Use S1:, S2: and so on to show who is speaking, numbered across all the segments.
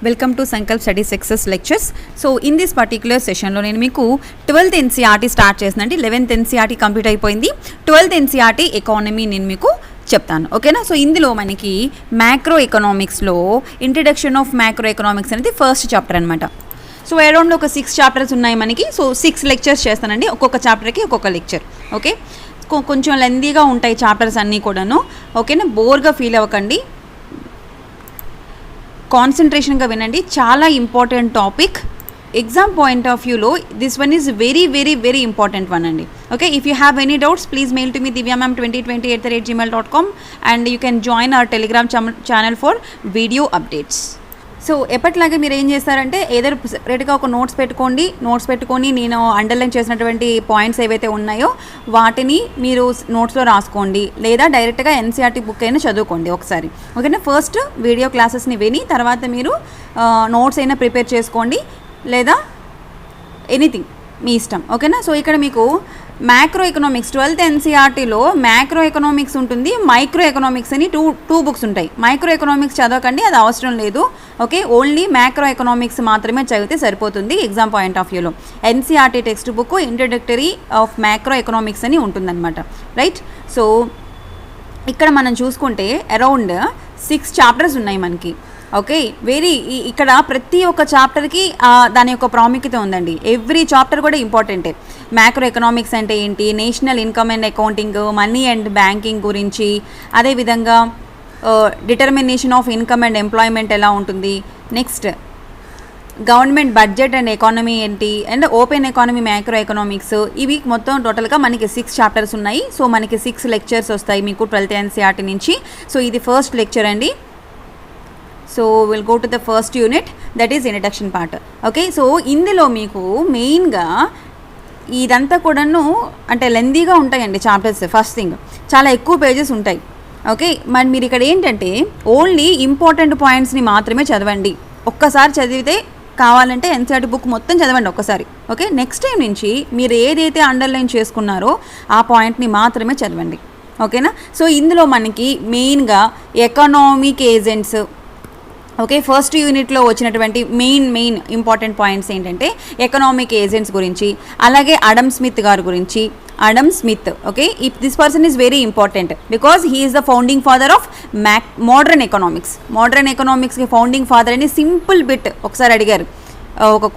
S1: Welcome to SankalpStudySuccess lectures. So in this particular session lo nenu meeku 12th NCERT start chestunnandi. 11th NCERT complete ayipoyindi. 12th NCERT economy nenu meeku చెప్తాను ఓకేనా. So ఇందులో మనకి macro ఎకనామిక్స్లో introduction of macro economics అనేది first chapter అనమాట. So around ఒక 6 chapters ఉన్నాయి మనకి. సో 6 లెక్చర్స్ చేస్తానండి, ఒక్కొక్క చాప్టర్కి ఒక్కొక్క లెక్చర్. ఓకే, కొంచెం లెందీగా ఉంటాయి చాప్టర్స్ అన్నీ కూడాను. ఓకేనా, బోర్గా ఫీల్ అవ్వకండి, కాన్సన్ట్రేషన్గా వినండి. చాలా important topic. Exam point of వ్యూలో this one is very important one అండి. Okay, if you have any doubts please mail to me divyamam2020@gmail.com and you can join our Telegram channel for video updates. So ఎప్పటిలాగే మీరు ఏం చేస్తారంటే ఏదైనా సెపరేట్గా ఒక notes పెట్టుకొని నేను అండర్లైన్ చేసినటువంటి పాయింట్స్ ఏవైతే ఉన్నాయో వాటిని మీరు నోట్స్లో రాసుకోండి, లేదా డైరెక్ట్గా ఎన్సీఆర్టీ బుక్ అయినా చదువుకోండి ఒకసారి. ఓకేనా, ఫస్ట్ వీడియో క్లాసెస్ని విని తర్వాత మీరు నోట్స్ అయినా ప్రిపేర్ చేసుకోండి, లేదా ఎనీథింగ్ మీ ఇష్టం. ఓకేనా, సో ఇక్కడ మీకు మ్యాక్రో ఎకనామిక్స్ 12th NCERTలో మ్యాక్రో ఎకనామిక్స్ ఉంటుంది, మైక్రో ఎకనామిక్స్ అని టూ బుక్స్ ఉంటాయి. మైక్రో ఎకనామిక్స్ చదవకండి, అది అవసరం లేదు. ఓకే, ఓన్లీ మ్యాక్రో ఎకనామిక్స్ మాత్రమే చదివితే సరిపోతుంది ఎగ్జామ్ పాయింట్ ఆఫ్ వ్యూలో. NCERT text book introductory of macro economics అని ఉంటుందన్నమాట. రైట్, సో ఇక్కడ మనం చూసుకుంటే అరౌండ్ 6 చాప్టర్స్ ఉన్నాయి మనకి. ఓకే, ఇక్కడ ప్రతి ఒక్క చాప్టర్కి దాని యొక్క ప్రాముఖ్యత ఉందండి. ఎవ్రీ చాప్టర్ కూడా ఇంపార్టెంటే. మ్యాక్రో ఎకనామిక్స్ అంటే ఏంటి, national income and accounting, money and banking గురించి, అదేవిధంగా determination of income and employment ఎలా ఉంటుంది, next government budget and economy ఏంటి, and open economy macroeconomics. ఇవి మొత్తం టోటల్గా మనకి 6 చాప్టర్స్ ఉన్నాయి. సో మనకి 6 లెక్చర్స్ వస్తాయి మీకు 12th NCERT నుంచి. సో ఇది ఫస్ట్ లెక్చర్ అండి. So will go to the first unit, that is introduction part. Okay, so ఇందులో మీకు మెయిన్గా ఇదంతా కూడాను అంటే లెందీగా ఉంటాయండి చాప్టర్స్. ఫస్ట్ థింగ్ చాలా ఎక్కువ పేజెస్ ఉంటాయి. ఓకే, మరి మీరు ఇక్కడ ఏంటంటే ఓన్లీ ఇంపార్టెంట్ పాయింట్స్ని మాత్రమే చదవండి. ఒక్కసారి చదివితే కావాలంటే NCERT బుక్ మొత్తం చదవండి ఒక్కసారి. ఓకే, నెక్స్ట్ టైం నుంచి మీరు ఏదైతే అండర్లైన్ చేసుకున్నారో ఆ పాయింట్ని మాత్రమే చదవండి. ఓకేనా, సో ఇందులో మనకి మెయిన్గా ఎకనామిక్ ఏజెంట్స్. ఓకే, ఫస్ట్ యూనిట్లో వచ్చినటువంటి మెయిన్ ఇంపార్టెంట్ పాయింట్స్ ఏంటంటే ఎకనామిక్ ఏజెంట్స్ గురించి, అలాగే అడమ్ స్మిత్ గారి గురించి. Adam Smith, okay, this person is very important because he is the founding father of modern ఎకనామిక్స్కి ఫౌండింగ్ ఫాదర్ అని సింపుల్ బిట్ ఒకసారి అడిగారు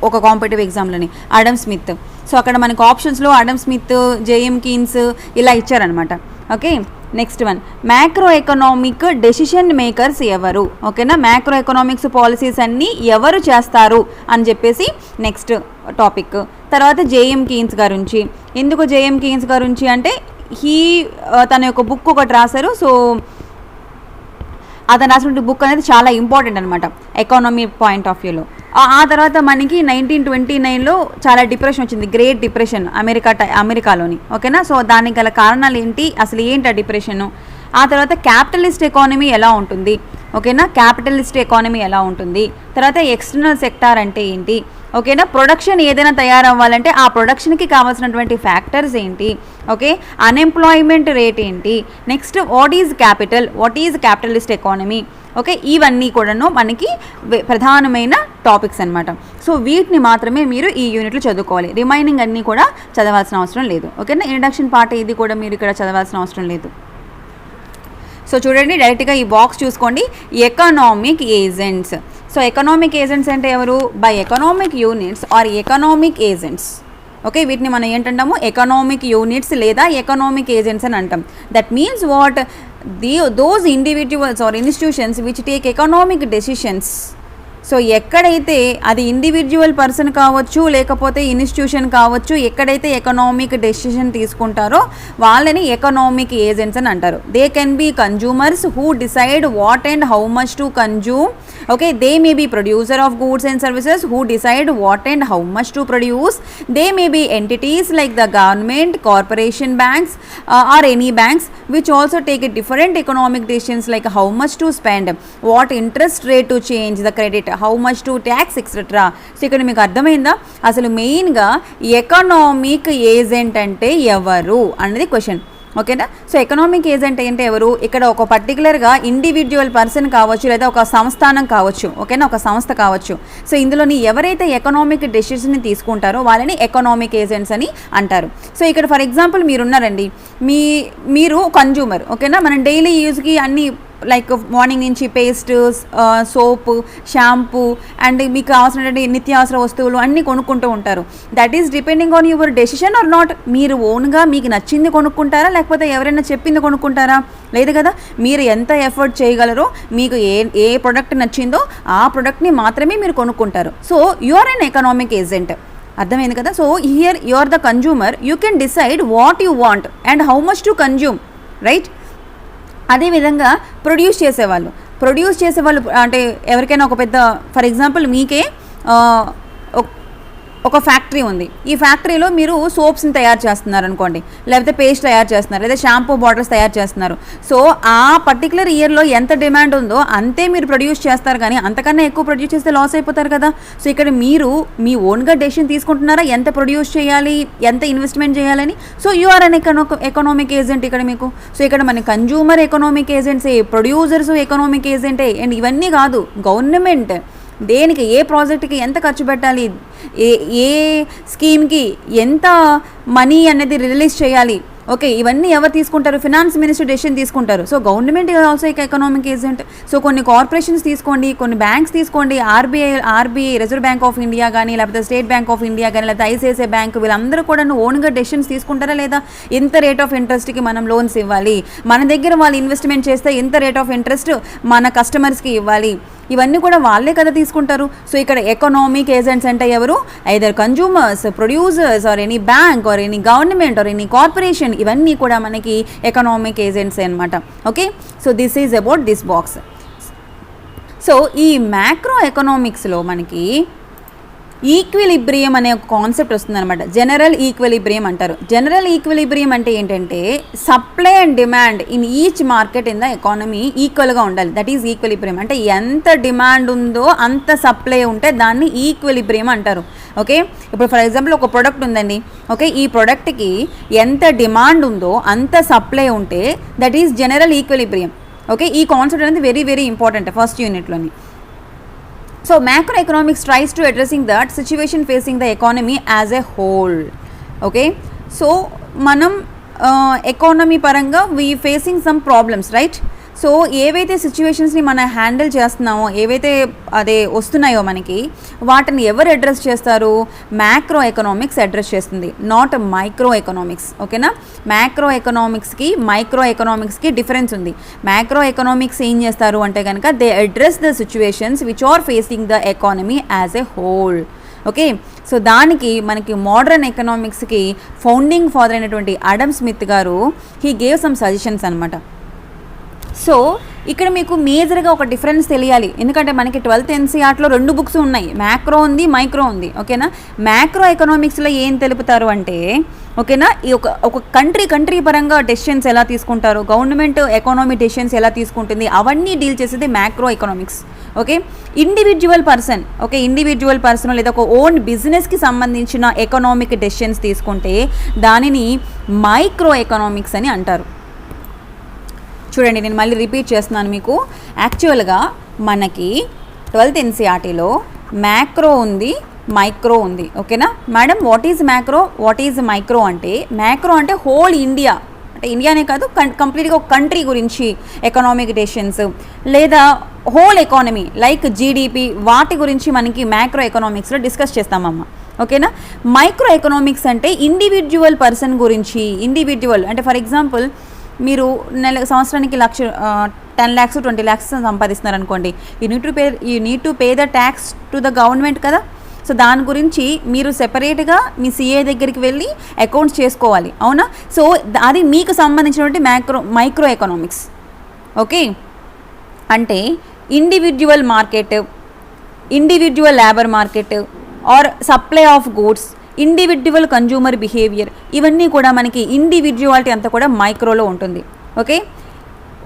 S1: ఒక కాంపిటేటివ్ ఎగ్జామ్లోని, అడమ్ స్మిత్. సో అక్కడ మనకు ఆప్షన్స్లో అడమ్ స్మిత్, జేఎం కీన్స్ ఇలా ఇచ్చారనమాట. Okay, next one macroeconomic decision makers ఎవరు. ఓకేనా, మ్యాక్రో ఎకనామిక్స్ పాలసీస్ అన్నీ ఎవరు చేస్తారు అని చెప్పేసి నెక్స్ట్ టాపిక్. తర్వాత జేఎం కీన్స్ గురించి. ఎందుకు జేఎం కీన్స్ గురించి అంటే తన యొక్క బుక్ ఒకటి రాశారు. సో అతను రాసినటువంటి బుక్ అనేది చాలా ఇంపార్టెంట్ అనమాట ఎకానమీ పాయింట్ ఆఫ్ వ్యూలో. ఆ తర్వాత మనకి 1929లో చాలా డిప్రెషన్ వచ్చింది, గ్రేట్ డిప్రెషన్ అమెరికాలోని. ఓకేనా, సో దానికి గల కారణాలు ఏంటి, అసలు ఏంటి ఆ డిప్రెషను. ఆ తర్వాత క్యాపిటలిస్ట్ ఎకానమీ ఎలా ఉంటుంది. ఓకేనా, క్యాపిటలిస్ట్ ఎకానమీ ఎలా ఉంటుంది. తర్వాత ఎక్స్టర్నల్ సెక్టార్ అంటే ఏంటి. ఓకేనా, ప్రొడక్షన్ ఏదైనా తయారవ్వాలంటే ఆ ప్రొడక్షన్కి కావాల్సినటువంటి ఫ్యాక్టర్స్ ఏంటి. ఓకే, అన్ఎంప్లాయ్మెంట్ రేట్ ఏంటి. Next what is capitalist economy. Okay, ఇవన్నీ కూడాను మనకి ప్రధానమైన టాపిక్స్ అనమాట. సో వీటిని మాత్రమే మీరు ఈ యూనిట్లో చదువుకోవాలి, రిమైనింగ్ అన్నీ కూడా చదవాల్సిన అవసరం లేదు. ఓకేనా, ఇంట్రడక్షన్ పార్ట్ ఇది కూడా మీరు ఇక్కడ చదవాల్సిన అవసరం లేదు. సో చూడండి, డైరెక్ట్గా ఈ బాక్స్ చూసుకోండి, economic agents. So economic agents అంటే ఎవరు, by economic units are economic agents. Okay, వీటిని మనం ఏంటంటాము, ఎకనామిక్ యూనిట్స్ లేదా ఎకనామిక్ ఏజెంట్స్ అని అంటాం. That means what, those individuals or institutions which take economic decisions. So ఎక్కడైతే అది ఇండివిజువల్ పర్సన్ కావచ్చు, లేకపోతే ఇన్స్టిట్యూషన్ కావచ్చు, ఎక్కడైతే ఎకనామిక్ డెసిషన్ తీసుకుంటారో వాళ్ళని ఎకనామిక్ ఏజెంట్స్ అని అంటారు. They can be consumers who decide what and how much to consume. Okay, they may be producer of goods and services who decide what and how much to produce. They may be entities like the government, corporation banks or any banks which also take a different economic decisions like how much to spend, what interest rate to change the credit, how much to tax, etc. So ఇక్కడ మీకు అర్థమైందా అసలు మెయిన్గా economic agent అంటే ఎవరు అన్నది question. ఓకేనా. So economic agent అంటే ఎవరు, ఇక్కడ ఒక పర్టికులర్గా ఇండివిజువల్ పర్సన్ కావచ్చు లేదా ఒక సంస్థానం కావచ్చు, ఓకేనా, ఒక సంస్థ కావచ్చు. సో ఇందులోని ఎవరైతే ఎకనామిక్ డెసిషన్ని తీసుకుంటారో వాళ్ళని ఎకనామిక్ ఏజెంట్స్ అని అంటారు. సో ఇక్కడ ఫర్ ఎగ్జాంపుల్ మీరున్నారండి, మీరు కన్జ్యూమర్, ఓకేనా, మనం డైలీ యూజ్కి అన్ని లైక్ మార్నింగ్ నుంచి పేస్ట్, సోపు, షాంపూ అండ్ మీకు కావాల్సినటువంటి నిత్యావసర వస్తువులు అన్నీ కొనుక్కుంటూ ఉంటారు. That is depending on your decision or not. మీరు ఓన్గా మీకు నచ్చింది కొనుక్కుంటారా లేకపోతే ఎవరైనా చెప్పింది కొనుక్కుంటారా? లేదు కదా. మీరు ఎంత ఎఫర్ట్ చేయగలరో, మీకు ఏ ప్రోడక్ట్ నచ్చిందో ఆ ప్రోడక్ట్ని మాత్రమే మీరు కొనుక్కుంటారు. So you are an economic agent. అర్థమైంది కదా. So here you are the consumer, you can decide what you want and how much to consume, right. అదేవిధంగా ప్రొడ్యూస్ చేసేవాళ్ళు అంటే ఎవరికైనా ఒక పెద్ద ఫర్ ఎగ్జాంపుల్ మీకే ఒక ఫ్యాక్టరీ ఉంది. ఈ ఫ్యాక్టరీలో మీరు సోప్స్ని తయారు చేస్తున్నారు అనుకోండి, లేకపోతే పేస్ట్ తయారు చేస్తున్నారు, లేదా షాంపూ బాటిల్స్ తయారు చేస్తున్నారు. సో ఆ పర్టికులర్ ఇయర్లో ఎంత డిమాండ్ ఉందో అంతే మీరు ప్రొడ్యూస్ చేస్తారు, కానీ అంతకన్నా ఎక్కువ ప్రొడ్యూస్ చేస్తే లాస్ అయిపోతారు కదా. సో ఇక్కడ మీరు మీ ఓన్గా డెసిషన్ తీసుకుంటున్నారా ఎంత ప్రొడ్యూస్ చేయాలి, ఎంత ఇన్వెస్ట్మెంట్ చేయాలని. So you are an economic agent ఇక్కడ మీకు. సో ఇక్కడ మన కన్జ్యూమర్ ఎకనామిక్ ఏజెంట్సే, ప్రొడ్యూసర్స్ ఎకనామిక్ ఏజెంటే. అండ్ ఇవన్నీ కాదు, గవర్నమెంట్ దేనికి ఏ ప్రాజెక్ట్కి ఎంత ఖర్చు పెట్టాలి, ఏ స్కీమ్కి ఎంత మనీ అనేది రిలీజ్ చేయాలి, ఓకే, ఇవన్నీ ఎవరు తీసుకుంటారు? ఫినాన్స్ మినిస్టర్ డెసిషన్ తీసుకుంటారు. So government also economic agent. So కొన్ని కార్పొరేషన్స్ తీసుకోండి, కొన్ని బ్యాంక్స్ తీసుకోండి, RBI reserve bank of India కానీ, లేకపోతే స్టేట్ బ్యాంక్ ఆఫ్ ఇండియా కానీ, లేకపోతే ఐసిఐసిఐ బ్యాంక్, వీళ్ళందరూ కూడా ఓన్గా డెసిషన్స్ తీసుకుంటారా లేదా? ఇంత రేట్ ఆఫ్ ఇంట్రెస్ట్కి మనం లోన్స్ ఇవ్వాలి, మన దగ్గర వాళ్ళు ఇన్వెస్ట్మెంట్ చేస్తే ఇంత రేట్ ఆఫ్ ఇంట్రెస్ట్ మన కస్టమర్స్కి ఇవ్వాలి, ఇవన్నీ కూడా వాళ్ళే కదా తీసుకుంటారు. సో ఇక్కడ ఎకనామిక్ ఏజెంట్స్ అంటే ఎవరు? Either consumers, producers or any bank or any government or any corporation, ఇవన్నీ కూడా మనకి ఎకనామిక్ ఏజెంట్స్ అనమాట. Okay, so this is about this box. So ఈ మ్యాక్రో ఎకనామిక్స్లో మనకి ఈక్విలిబ్రియం అనే ఒక కాన్సెప్ట్ వస్తుంది అనమాట. జనరల్ ఈక్విలిబ్రియం అంటారు. జనరల్ ఈక్విలిబ్రియం అంటే ఏంటంటే supply and demand in each market in the economy ఈక్వల్గా ఉండాలి. That is equilibrium. అంటే ఎంత డిమాండ్ ఉందో అంత సప్లై ఉంటే దాన్ని ఈక్విలిబ్రియం అంటారు. ఓకే, ఇప్పుడు ఫర్ ఎగ్జాంపుల్ ఒక ప్రోడక్ట్ ఉందండి, ఓకే, ఈ ప్రోడక్ట్కి ఎంత డిమాండ్ ఉందో అంత సప్లై ఉంటే that is general equilibrium. Okay, ఈ కాన్సెప్ట్ అనేది వెరీ వెరీ ఇంపార్టెంట్ ఫస్ట్ యూనిట్లోని. So macroeconomics tries to addressing that situation facing the economy as a whole. Okay, so manam economy paranga we facing some problems, right? So ఏవైతే సిచ్యువేషన్స్ని మనం handle చేస్తున్నామో, ఏవైతే అదే వస్తున్నాయో మనకి, వాటిని ఎవరు అడ్రస్ చేస్తారు? మ్యాక్రో ఎకనామిక్స్ అడ్రస్ చేస్తుంది, నాట్ మైక్రో ఎకనామిక్స్. ఓకేనా, మ్యాక్రో ఎకనామిక్స్కి మైక్రో ఎకనామిక్స్కి డిఫరెన్స్ ఉంది. మ్యాక్రో ఎకనామిక్స్ ఏం చేస్తారు అంటే కనుక they address the situations which are facing the economy as a whole. Okay, so దానికి మనకి మోడర్న్ ఎకనామిక్స్కి ఫౌండింగ్ ఫాదర్ అయినటువంటి Adam Smith garu he gave some suggestions అనమాట. సో ఇక్కడ మీకు మేజర్గా ఒక డిఫరెన్స్ తెలియాలి, ఎందుకంటే మనకి 12th NCERTలో 2 బుక్స్ ఉన్నాయి, మ్యాక్రో ఉంది, మైక్రో ఉంది. ఓకేనా, మ్యాక్రో ఎకనామిక్స్లో ఏం తెలుపుతారు అంటే, ఓకేనా, ఈ ఒక కంట్రీ పరంగా డెసిషన్స్ ఎలా తీసుకుంటారు, గవర్నమెంట్ ఎకానమీ డెసిషన్స్ ఎలా తీసుకుంటుంది, అవన్నీ డీల్ చేసేది macro economics. Okay, individual person లేదా ఒక ఓన్ బిజినెస్కి సంబంధించిన ఎకనామిక్ డెసిషన్స్ తీసుకుంటే దానిని మైక్రో ఎకనామిక్స్ అని అంటారు. చూడండి, నేను మళ్ళీ రిపీట్ చేస్తున్నాను మీకు. యాక్చువల్గా మనకి 12th NCERTలో మ్యాక్రో ఉంది, మైక్రో ఉంది. ఓకేనా madam, what is macro, what is micro అంటే, మ్యాక్రో అంటే హోల్ ఇండియా, అంటే ఇండియానే కాదు కంప్లీట్గా ఒక కంట్రీ గురించి ఎకనామిక్ డెసిషన్స్, లేదా హోల్ ఎకానమీ లైక్ జీడిపి, వాటి గురించి మనకి మ్యాక్రో ఎకనామిక్స్లో డిస్కస్ చేస్తామమ్మ. ఓకేనా, మైక్రో ఎకనామిక్స్ అంటే ఇండివిజువల్ పర్సన్ గురించి. ఇండివిజువల్ అంటే ఫర్ ఎగ్జాంపుల్ మీరు సంవత్సరానికి 10 lakhs 20 lakhs సంపాదిస్తున్నారు అనుకోండి, you need to pay the tax to the government కదా. సో దాని గురించి మీరు సెపరేట్గా మీ సిఏ దగ్గరికి వెళ్ళి అకౌంట్స్ చేసుకోవాలి, అవునా. సో అది మీకు సంబంధించినటువంటి మైక్రో ఎకనామిక్స్. ఓకే, అంటే individual market, individual labour market or supply of goods, individual consumer behaviour, ఇవన్నీ కూడా మనకి ఇండివిజువాలిటీ అంతా కూడా మైక్రోలో ఉంటుంది. ఓకే,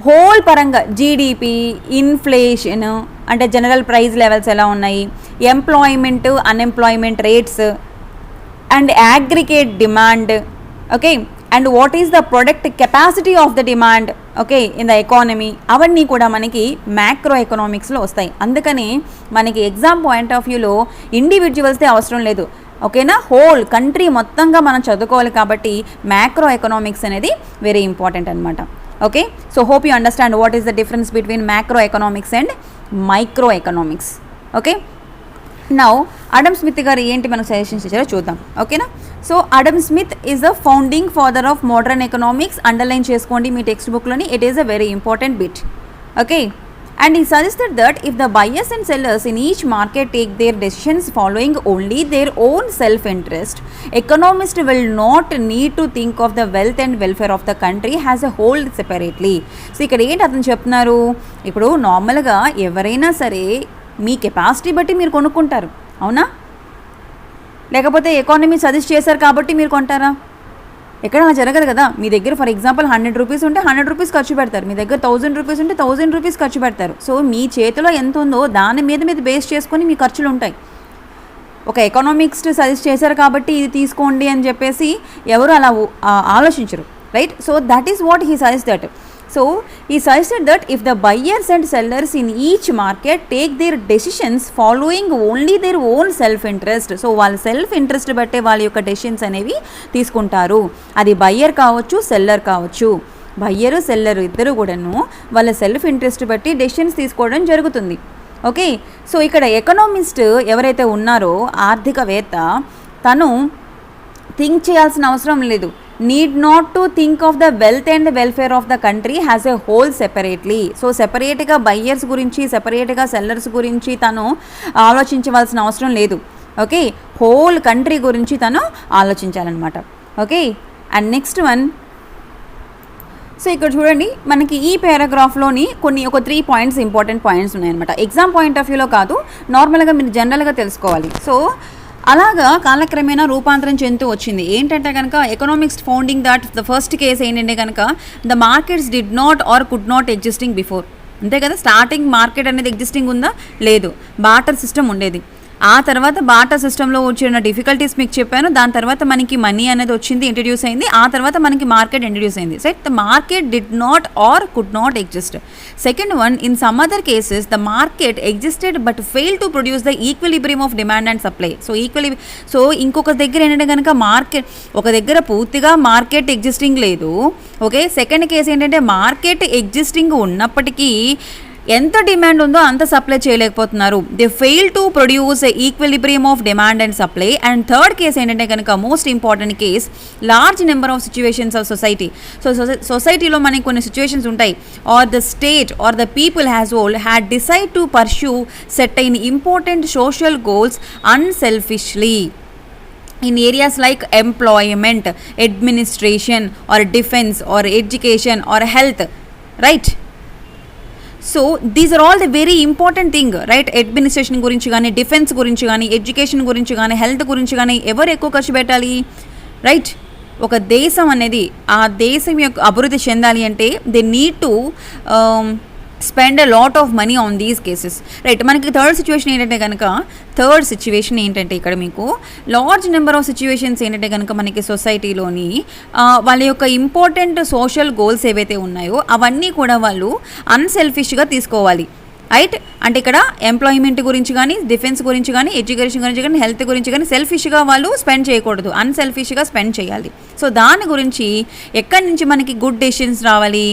S1: హోల్ పరంగా జీడిపి, ఇన్ఫ్లేషన్ అంటే జనరల్ ప్రైస్ లెవెల్స్ ఎలా ఉన్నాయి, employment, unemployment rates and aggregate demand, okay, and what is the product capacity of the demand okay in the economy, అవన్నీ కూడా మనకి మ్యాక్రో ఎకనామిక్స్లో వస్తాయి. అందుకని మనకి ఎగ్జామ్ పాయింట్ ఆఫ్ వ్యూలో ఇండివిజువల్స్దే అవసరం లేదు, ఓకేనా, హోల్ కంట్రీ మొత్తంగా మనం చదువుకోవాలి. కాబట్టి మ్యాక్రో ఎకనామిక్స్ అనేది వెరీ ఇంపార్టెంట్ అనమాట. Okay, so hope you understand what is the difference between macroeconomics and micro economics. Okay, now Adam Smith garu ఏంటి మనకు సజెషన్స్ ఇచ్చారో చూద్దాం. ఓకేనా, so Adam Smith is the founding father of modern economics. Underline చేసుకోండి మీ text బుక్లోని, it is a very important bit. Okay, and he suggested that if the buyers and sellers in each market take their decisions following only their own self-interest, economists will not need to think of the wealth and welfare of the country as a whole separately. So ఇక్కడ ఏంటి అతను చెప్తున్నారు, ఇప్పుడు నార్మల్గా ఎవరైనా సరే మీ capacity బట్టి మీరు కొనుక్కుంటారు, అవునా, లేకపోతే ఎకానమీ సజెస్ట్ చేశారు కాబట్టి మీరు కొంటారా? ఎక్కడ అలా జరగదు కదా. మీ దగ్గర ఫర్ ఎగ్జాంపుల్ 100 రూపీస్ ఉంటే 100 రూపీస్ ఖర్చు పెడతారు, మీ దగ్గర 1000 రూపీస్ ఉంటే 1000 రూపీస్ ఖర్చు పెడతారు. సో మీ చేతిలో ఎంత ఉందో దాని మీద బేస్ చేసుకొని మీ ఖర్చులు ఉంటాయి. ఒక ఎకనామిక్స్ సజెస్ట్ చేశారు కాబట్టి ఇది తీసుకోండి అని చెప్పేసి ఎవరు అలా ఆలోచించరు, right. So that is what he suggested. So he suggested that if the buyers and sellers in each market take their decisions following only their own self-interest, so వాళ్ళ సెల్ఫ్ ఇంట్రెస్ట్ బట్టే వాళ్ళ యొక్క డెసిషన్స్ అనేవి తీసుకుంటారు. అది buyer కావచ్చు, seller కావచ్చు. Buyer seller ఇద్దరు కూడాను వాళ్ళ సెల్ఫ్ ఇంట్రెస్ట్ బట్టి డెసిషన్స్ తీసుకోవడం జరుగుతుంది. ఓకే, సో ఇక్కడ ఎకనామిస్ట్ ఎవరైతే ఉన్నారో ఆర్థికవేత్త, తను థింక్ చేయాల్సిన అవసరం లేదు, need not to think of the wealth and the welfare of the country as a whole separately. So సెపరేట్గా బయ్యర్స్ గురించి, సెపరేట్గా సెల్లర్స్ గురించి తను ఆలోచించవలసిన అవసరం లేదు. ఓకే, హోల్ కంట్రీ గురించి తను ఆలోచించాలన్నమాట. Okay, and next one, so ఇక్కడ చూడండి మనకి ఈ పారాగ్రాఫ్లోని ఒక 3 పాయింట్స్ ఇంపార్టెంట్ పాయింట్స్ ఉన్నాయన్నమాట. ఎగ్జామ్ పాయింట్ ఆఫ్ వ్యూలో కాదు, నార్మల్గా మీరు జనరల్గా తెలుసుకోవాలి. సో అలాగా కాలక్రమేణా రూపాంతరం చెందుతూ వచ్చింది. ఏంటంటే కనుక economics founding that the first case ఏంటంటే కనుక the markets did not are could not existing before, అంతే కదా. స్టార్టింగ్ మార్కెట్ అనేది ఎగ్జిస్టింగ్ ఉందా, లేదు, బార్టర్ సిస్టమ్ ఉండేది. ఆ తర్వాత బార్టర్ సిస్టంలో వచ్చిన డిఫికల్టీస్ మీకు చెప్పాను. దాని తర్వాత మనకి మనీ అనేది వచ్చింది, ఇంట్రడ్యూస్ అయింది. ఆ తర్వాత మనకి మార్కెట్ ఇంట్రడ్యూస్ అయింది. So the market did not are could not exist. Second one, in some other cases the market existed but fail to produce the equilibrium of demand and supply. So ఇంకొక దగ్గర ఏంటంటే కనుక market, ఒక దగ్గర పూర్తిగా market existing లేదు. Okay, second case ఏంటంటే market existing ఉన్నప్పటికీ ఎంత డిమాండ్ ఉందో అంత సప్లై చేయలేకపోతున్నారు. They fail to produce equilibrium of demand and supply. And third case ఏంటంటే కనుక most important case, large number of situations of society. So సొసైటీలో మనకి కొన్ని సిచ్యువేషన్స్ ఉంటాయి, or the state or the people has whole had decide to pursue certain important social goals unselfishly in areas like employment, administration or defense or education or health, right? So these are all the very important thing, right. Administration గురించి కానీ, defence గురించి కానీ, education గురించి కానీ, health గురించి కానీ ఎవరు ఎక్కువ ఖర్చు పెట్టాలి, రైట్. ఒక దేశం అనేది ఆ దేశం యొక్క అభివృద్ధి చెందాలి అంటే they need to spend a lot of money on these cases, right. మనకి థర్డ్ సిచ్యువేషన్ ఏంటంటే ఇక్కడ మీకు లార్జ్ నెంబర్ ఆఫ్ సిచ్యువేషన్స్ ఏంటంటే కనుక మనకి సొసైటీలోని వాళ్ళ యొక్క ఇంపార్టెంట్ సోషల్ గోల్స్ ఏవైతే ఉన్నాయో అవన్నీ కూడా వాళ్ళు అన్సెల్ఫిష్గా తీసుకోవాలి, రైట్. అంటే ఇక్కడ ఎంప్లాయ్మెంట్ గురించి కానీ, డిఫెన్స్ గురించి కానీ, ఎడ్యుకేషన్ గురించి కానీ, హెల్త్ గురించి కానీ సెల్ఫిష్గా వాళ్ళు స్పెండ్ చేయకూడదు, అన్సెల్ఫిష్గా స్పెండ్ చేయాలి. సో దాని గురించి ఎక్కడి నుంచి మనకి గుడ్ డెసిషన్స్ రావాలి,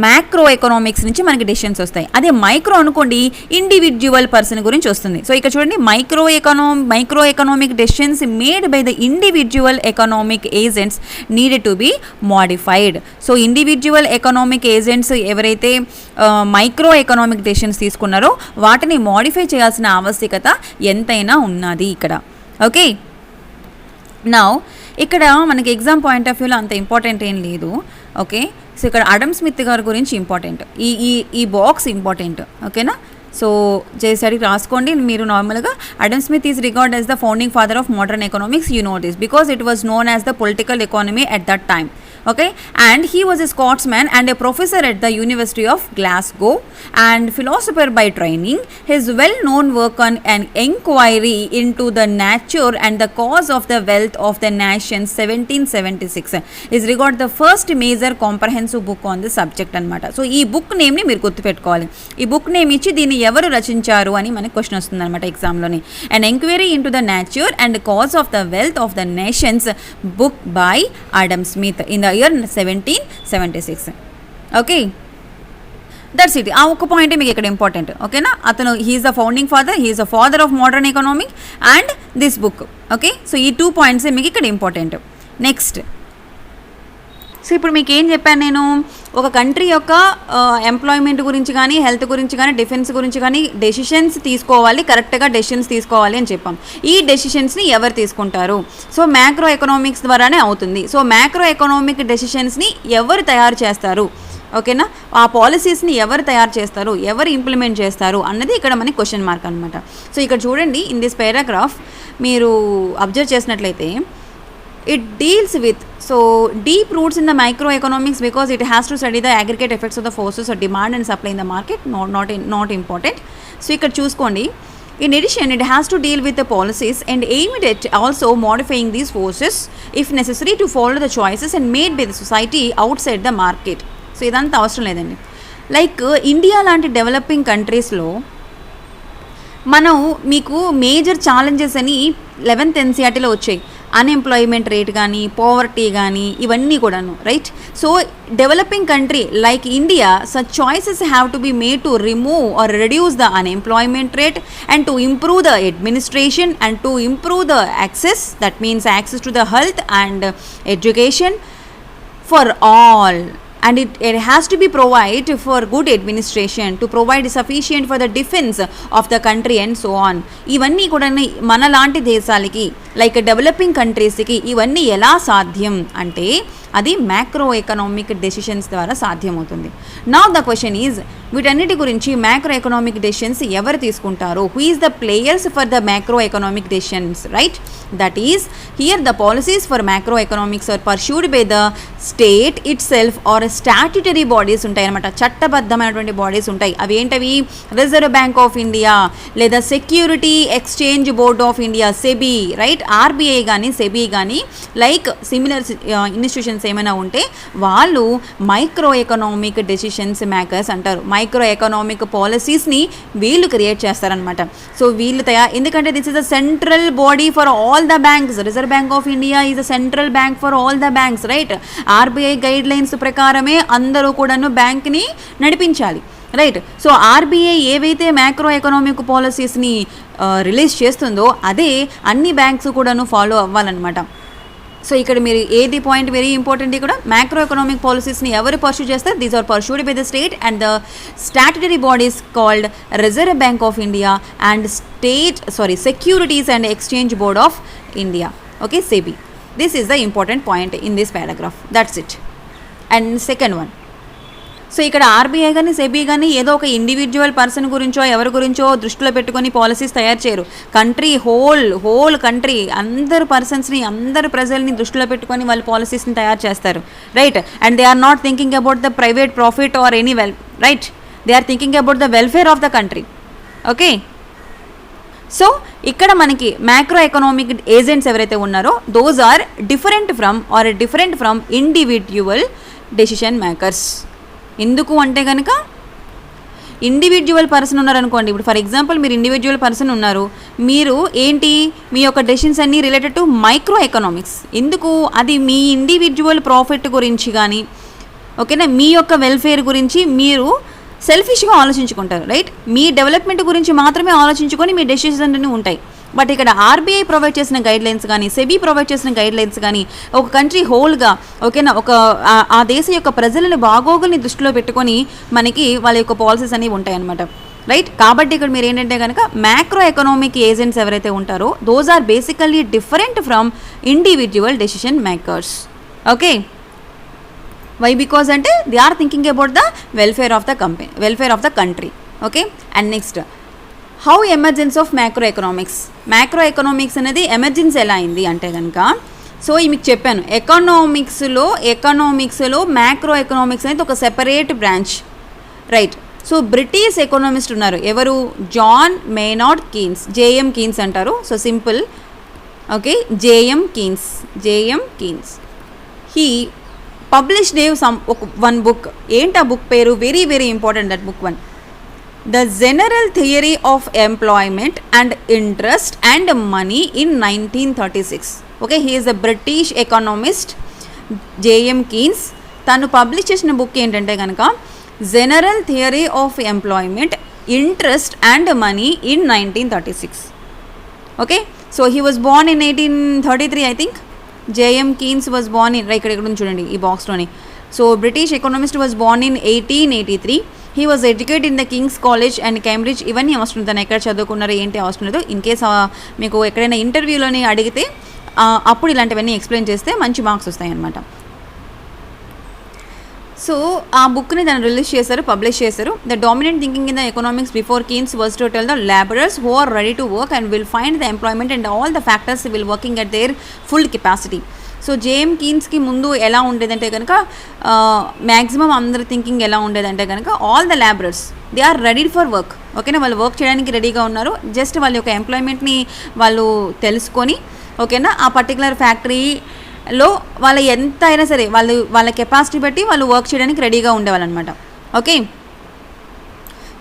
S1: మ్యాక్రో ఎకనామిక్స్ నుంచి మనకి డెసిషన్స్ వస్తాయి. అదే మైక్రో అనుకోండి, ఇండివిజువల్ పర్సన్ గురించి వస్తుంది. సో ఇక్కడ చూడండి, micro economic decisions made by the individual economic agents needed to be modified. So individual economic agents ఎవరైతే మైక్రో ఎకనామిక్ డెసిషన్స్ తీసుకున్నారో వాటిని మోడిఫై చేయాల్సిన ఆవశ్యకత ఎంతైనా ఉన్నది ఇక్కడ. ఓకే, నౌ ఇక్కడ మనకి ఎగ్జామ్ పాయింట్ ఆఫ్ వ్యూలో అంత ఇంపార్టెంట్ ఏం లేదు. ఓకే, సో ఇక్కడ అడమ్ స్మిత్ గారి గురించి ఇంపార్టెంట్, ఈ బాక్స్ ఇంపార్టెంట్. ఓకేనా, సో చేసాడి రాసుకోండి మీరు. నార్మల్గా Adam Smith is regard as the founding father of modern economics. You know this because it was known as the political economy at that time. Okay, and he was a Scotsman and a professor at the University of Glasgow and philosopher by training. His well-known work on an inquiry into the nature and the cause of the wealth of the nation 1776 is regarded the first major comprehensive book on the subject అనమాట. So ఈ book నేమ్ని మీరు గుర్తుపెట్టుకోవాలి. ఈ book name ఇచ్చి దీన్ని ఎవరు రచించారు అని మనకి క్వశ్చన్ వస్తుంది అనమాట ఎగ్జామ్లోని. An inquiry into the nature and cause of the wealth of the nations, book by Adam Smith in the year 1776. Okay, that's it. ఆ ఒక్క పాయింటే మీకు ఇక్కడ ఇంపార్టెంట్. ఓకేనా, అతను he is the founding father, he is the father of modern economic and this book. Okay, so ఈ 2 పాయింట్సే మీకు ఇక్కడ ఇంపార్టెంట్. నెక్స్ట్, సో ఇప్పుడు మీకు ఏం చెప్పాను నేను, ఒక కంట్రీ యొక్క ఎంప్లాయ్మెంట్ గురించి కానీ, హెల్త్ గురించి కానీ, డిఫెన్స్ గురించి కానీ డెసిషన్స్ తీసుకోవాలి, కరెక్ట్గా డెసిషన్స్ తీసుకోవాలి అని చెప్పాం. ఈ డెసిషన్స్ని ఎవరు తీసుకుంటారు? సో మ్యాక్రో ఎకనామిక్స్ ద్వారానే అవుతుంది. సో మ్యాక్రో ఎకనామిక్ డెసిషన్స్ని ఎవరు తయారు చేస్తారు? ఓకేనా, ఆ పాలసీస్ని ఎవరు తయారు చేస్తారు, ఎవరు ఇంప్లిమెంట్ చేస్తారు అన్నది ఇక్కడ మనకి క్వశ్చన్ మార్క్ అనమాట. సో ఇక్కడ చూడండి, ఇన్ దిస్ పారాగ్రాఫ్ మీరు అబ్జర్వ్ చేసినట్లయితే it deals with deep roots in the microeconomics because it has to study the aggregate effects of the forces of demand and supply in the market. Not important. So ikkada chuskondi, in addition it has to deal with the policies and aimed at also modifying these forces if necessary to follow the choices and made by the society outside the market. So idantha avasaram ledandi. Like India lanti developing countries lo మనం మీకు major challenges అని 11th NCERTలో వచ్చాయి. Unemployment rate కానీ, poverty కానీ, ఇవన్నీ కూడాను, right? So developing country like India, such choices have to be made to remove or reduce the unemployment rate and to improve the administration and to improve the access, that means access to the health and education for all. And it has to be provided for good administration, to provide sufficient for the defense of the country and so on. ఇవన్నీ కూడా మన లాంటి దేశాలకి, like developing కంట్రీస్కి ఇవన్నీ ఎలా సాధ్యం అంటే అది మ్యాక్రో ఎకనామిక్ డెసిషన్స్ ద్వారా సాధ్యమవుతుంది. నౌ ద క్వశ్చన్ ఈజ్, వీటన్నిటి గురించి మ్యాక్రో ఎకనామిక్ డెసిషన్స్ ఎవరు తీసుకుంటారు? Who is the players for the macro economic decisions, right? That is here the policies for macro economics are pursued by the state itself or statutory bodies ఉంటాయి అనమాట. చట్టబద్ధమైనటువంటి bodies ఉంటాయి. అవి ఏంటవి? Reserve bank of India లేదా security exchange board of India, SEBI, right? RBI కానీ, SEBI కానీ, like similar institutions ఏమైనా ఉంటే వాళ్ళు మైక్రో ఎకనామిక్ డెసిషన్స్ మేకర్స్ అంటారు. మైక్రో ఎకనామిక్ పాలసీస్ని వీళ్ళు క్రియేట్ చేస్తారనమాట. సో వీళ్ళు ఎందుకంటే this is the central body for all the banks. Reserve bank of India is the central bank for all the banks, right? RBI guide lines ప్రకారమే అందరూ కూడాను బ్యాంక్ని నడిపించాలి, రైట్? సో ఆర్బీఐ ఏవైతే మ్యాక్రో ఎకనామిక్ పాలసీస్ని రిలీజ్ చేస్తుందో అదే అన్ని banks కూడాను follow అవ్వాలన్నమాట. సో ఇక్కడ మీరు ఏది పాయింట్ వెరీ ఇంపార్టెంట్, ఇక్కడ మ్యాక్రో ఎకనామిక్ పాలసీస్ని ఎవరు పర్ష్యూ చేస్తారు? These are pursued by the state and the statutory bodies called reserve bank of India and securities and exchange board of India, okay, SEBI. This is the important point in this paragraph. That's it. And second one, so ఇక్కడ RBI కానీ, SEBI కానీ ఏదో ఒక individual person గురించో ఎవరి గురించో దృష్టిలో పెట్టుకొని పాలసీస్ తయారు చేయరు. కంట్రీ హోల్ కంట్రీ అందరు పర్సన్స్ని, అందరు ప్రజల్ని దృష్టిలో పెట్టుకొని వాళ్ళు పాలసీస్ని తయారు చేస్తారు, right? And they are not thinking about the private profit or any right? They are thinking about the welfare of the country, okay? So ఇక్కడ మనకి మ్యాక్రో ఎకనామిక్ ఏజెంట్స్ ఎవరైతే ఉన్నారో those are different from individual decision makers. ఎందుకు అంటే కనుక individual person ఉన్నారనుకోండి, ఇప్పుడు for example మీరు ఇండివిజువల్ పర్సన్ ఉన్నారు, మీరు ఏంటి మీ యొక్క డెసిషన్స్ అన్నీ రిలేటెడ్ టు మైక్రో ఎకనామిక్స్. ఎందుకు? అది మీ ఇండివిజువల్ ప్రాఫిట్ గురించి కానీ, ఓకేనా, మీ యొక్క వెల్ఫేర్ గురించి మీరు సెల్ఫిష్గా ఆలోచించుకుంటారు, రైట్? మీ డెవలప్మెంట్ గురించి మాత్రమే ఆలోచించుకొని మీ డెసిషన్స్ అన్నీ ఉంటాయి. బట్ ఇక్కడ ఆర్బీఐ ప్రొవైడ్ చేసిన గైడ్లైన్స్ కానీ, సెబీ ప్రొవైడ్ చేసిన గైడ్లైన్స్ కానీ ఒక కంట్రీ హోల్గా, ఓకేనా, ఆ దేశం యొక్క ప్రజలని బాగోగుల్ని దృష్టిలో పెట్టుకొని మనకి వాళ్ళ యొక్క పాలసీస్ అనేవి ఉంటాయి అన్నమాట, రైట్? కాబట్టి ఇక్కడ మీరు ఏంటంటే కనుక మ్యాక్రో ఎకనామిక్ ఏజెంట్స్ ఎవరైతే ఉంటారో those are basically different from individual decision makers, okay? Why? Because అంటే they are thinking about the welfare of the country, okay? And next, how emergence of macro economics అనేది emergence ఎలా అయింది అంటే కనుక, so మీకు చెప్పాను, ఎకనామిక్స్లో మ్యాక్రో ఎకనామిక్స్ అనేది ఒక separate branch, right. So British economist ఉన్నారు, ఎవరు? John Maynard Keynes, JM Keynes అంటారు. So simple, okay, JM Keynes. He published one book. ఏంటి ఆ బుక్ పేరు? Very very important that book one. The general theory of employment and interest and money in 1936. Okay, he is the British economist JM Keynes. తను publish చేసిన book ఏంటంటే కనుక general theory of employment, interest and money in 1936. Okay, so he was born in 1833 I think. JM Keynes was born in, ఇక్కడ ఉంది చూడండి ఈ బాక్స్లోని. So British economist was born in 1883. He was educate in the King's college and Cambridge. ఇవన్నీ అవసరం, తను ఎక్కడ చదువుకున్నారో ఏంటి అవసరం లేదు. ఇన్ కేస్ మీకు ఎక్కడైనా ఇంటర్వ్యూలోని అడిగితే అప్పుడు ఇలాంటివన్నీ ఎక్స్ప్లెయిన్ చేస్తే మంచి మార్క్స్ వస్తాయి అన్నమాట. సో ఆ బుక్ని తను రిలీజ్ చేశారు, పబ్లిష్ చేశారు. The dominant thinking in the economics before Keynes was to tell the labourers who are ready to work and will find the employment and all the factors will working at there full capacity. So JM కీన్స్కి ముందు ఎలా ఉండేదంటే కనుక maximum అందరి thinking ఎలా ఉండేదంటే కనుక all the labourers they are ready for work. ఓకేనా, వాళ్ళు వర్క్ చేయడానికి రెడీగా ఉన్నారు. జస్ట్ వాళ్ళ యొక్క ఎంప్లాయ్మెంట్ని వాళ్ళు తెలుసుకొని, ఓకేనా, ఆ పర్టికులర్ ఫ్యాక్టరీలో వాళ్ళ ఎంత అయినా సరే వాళ్ళ కెపాసిటీ బట్టి వాళ్ళు వర్క్ చేయడానికి రెడీగా ఉండేవాళ్ళు అనమాట. ఓకే,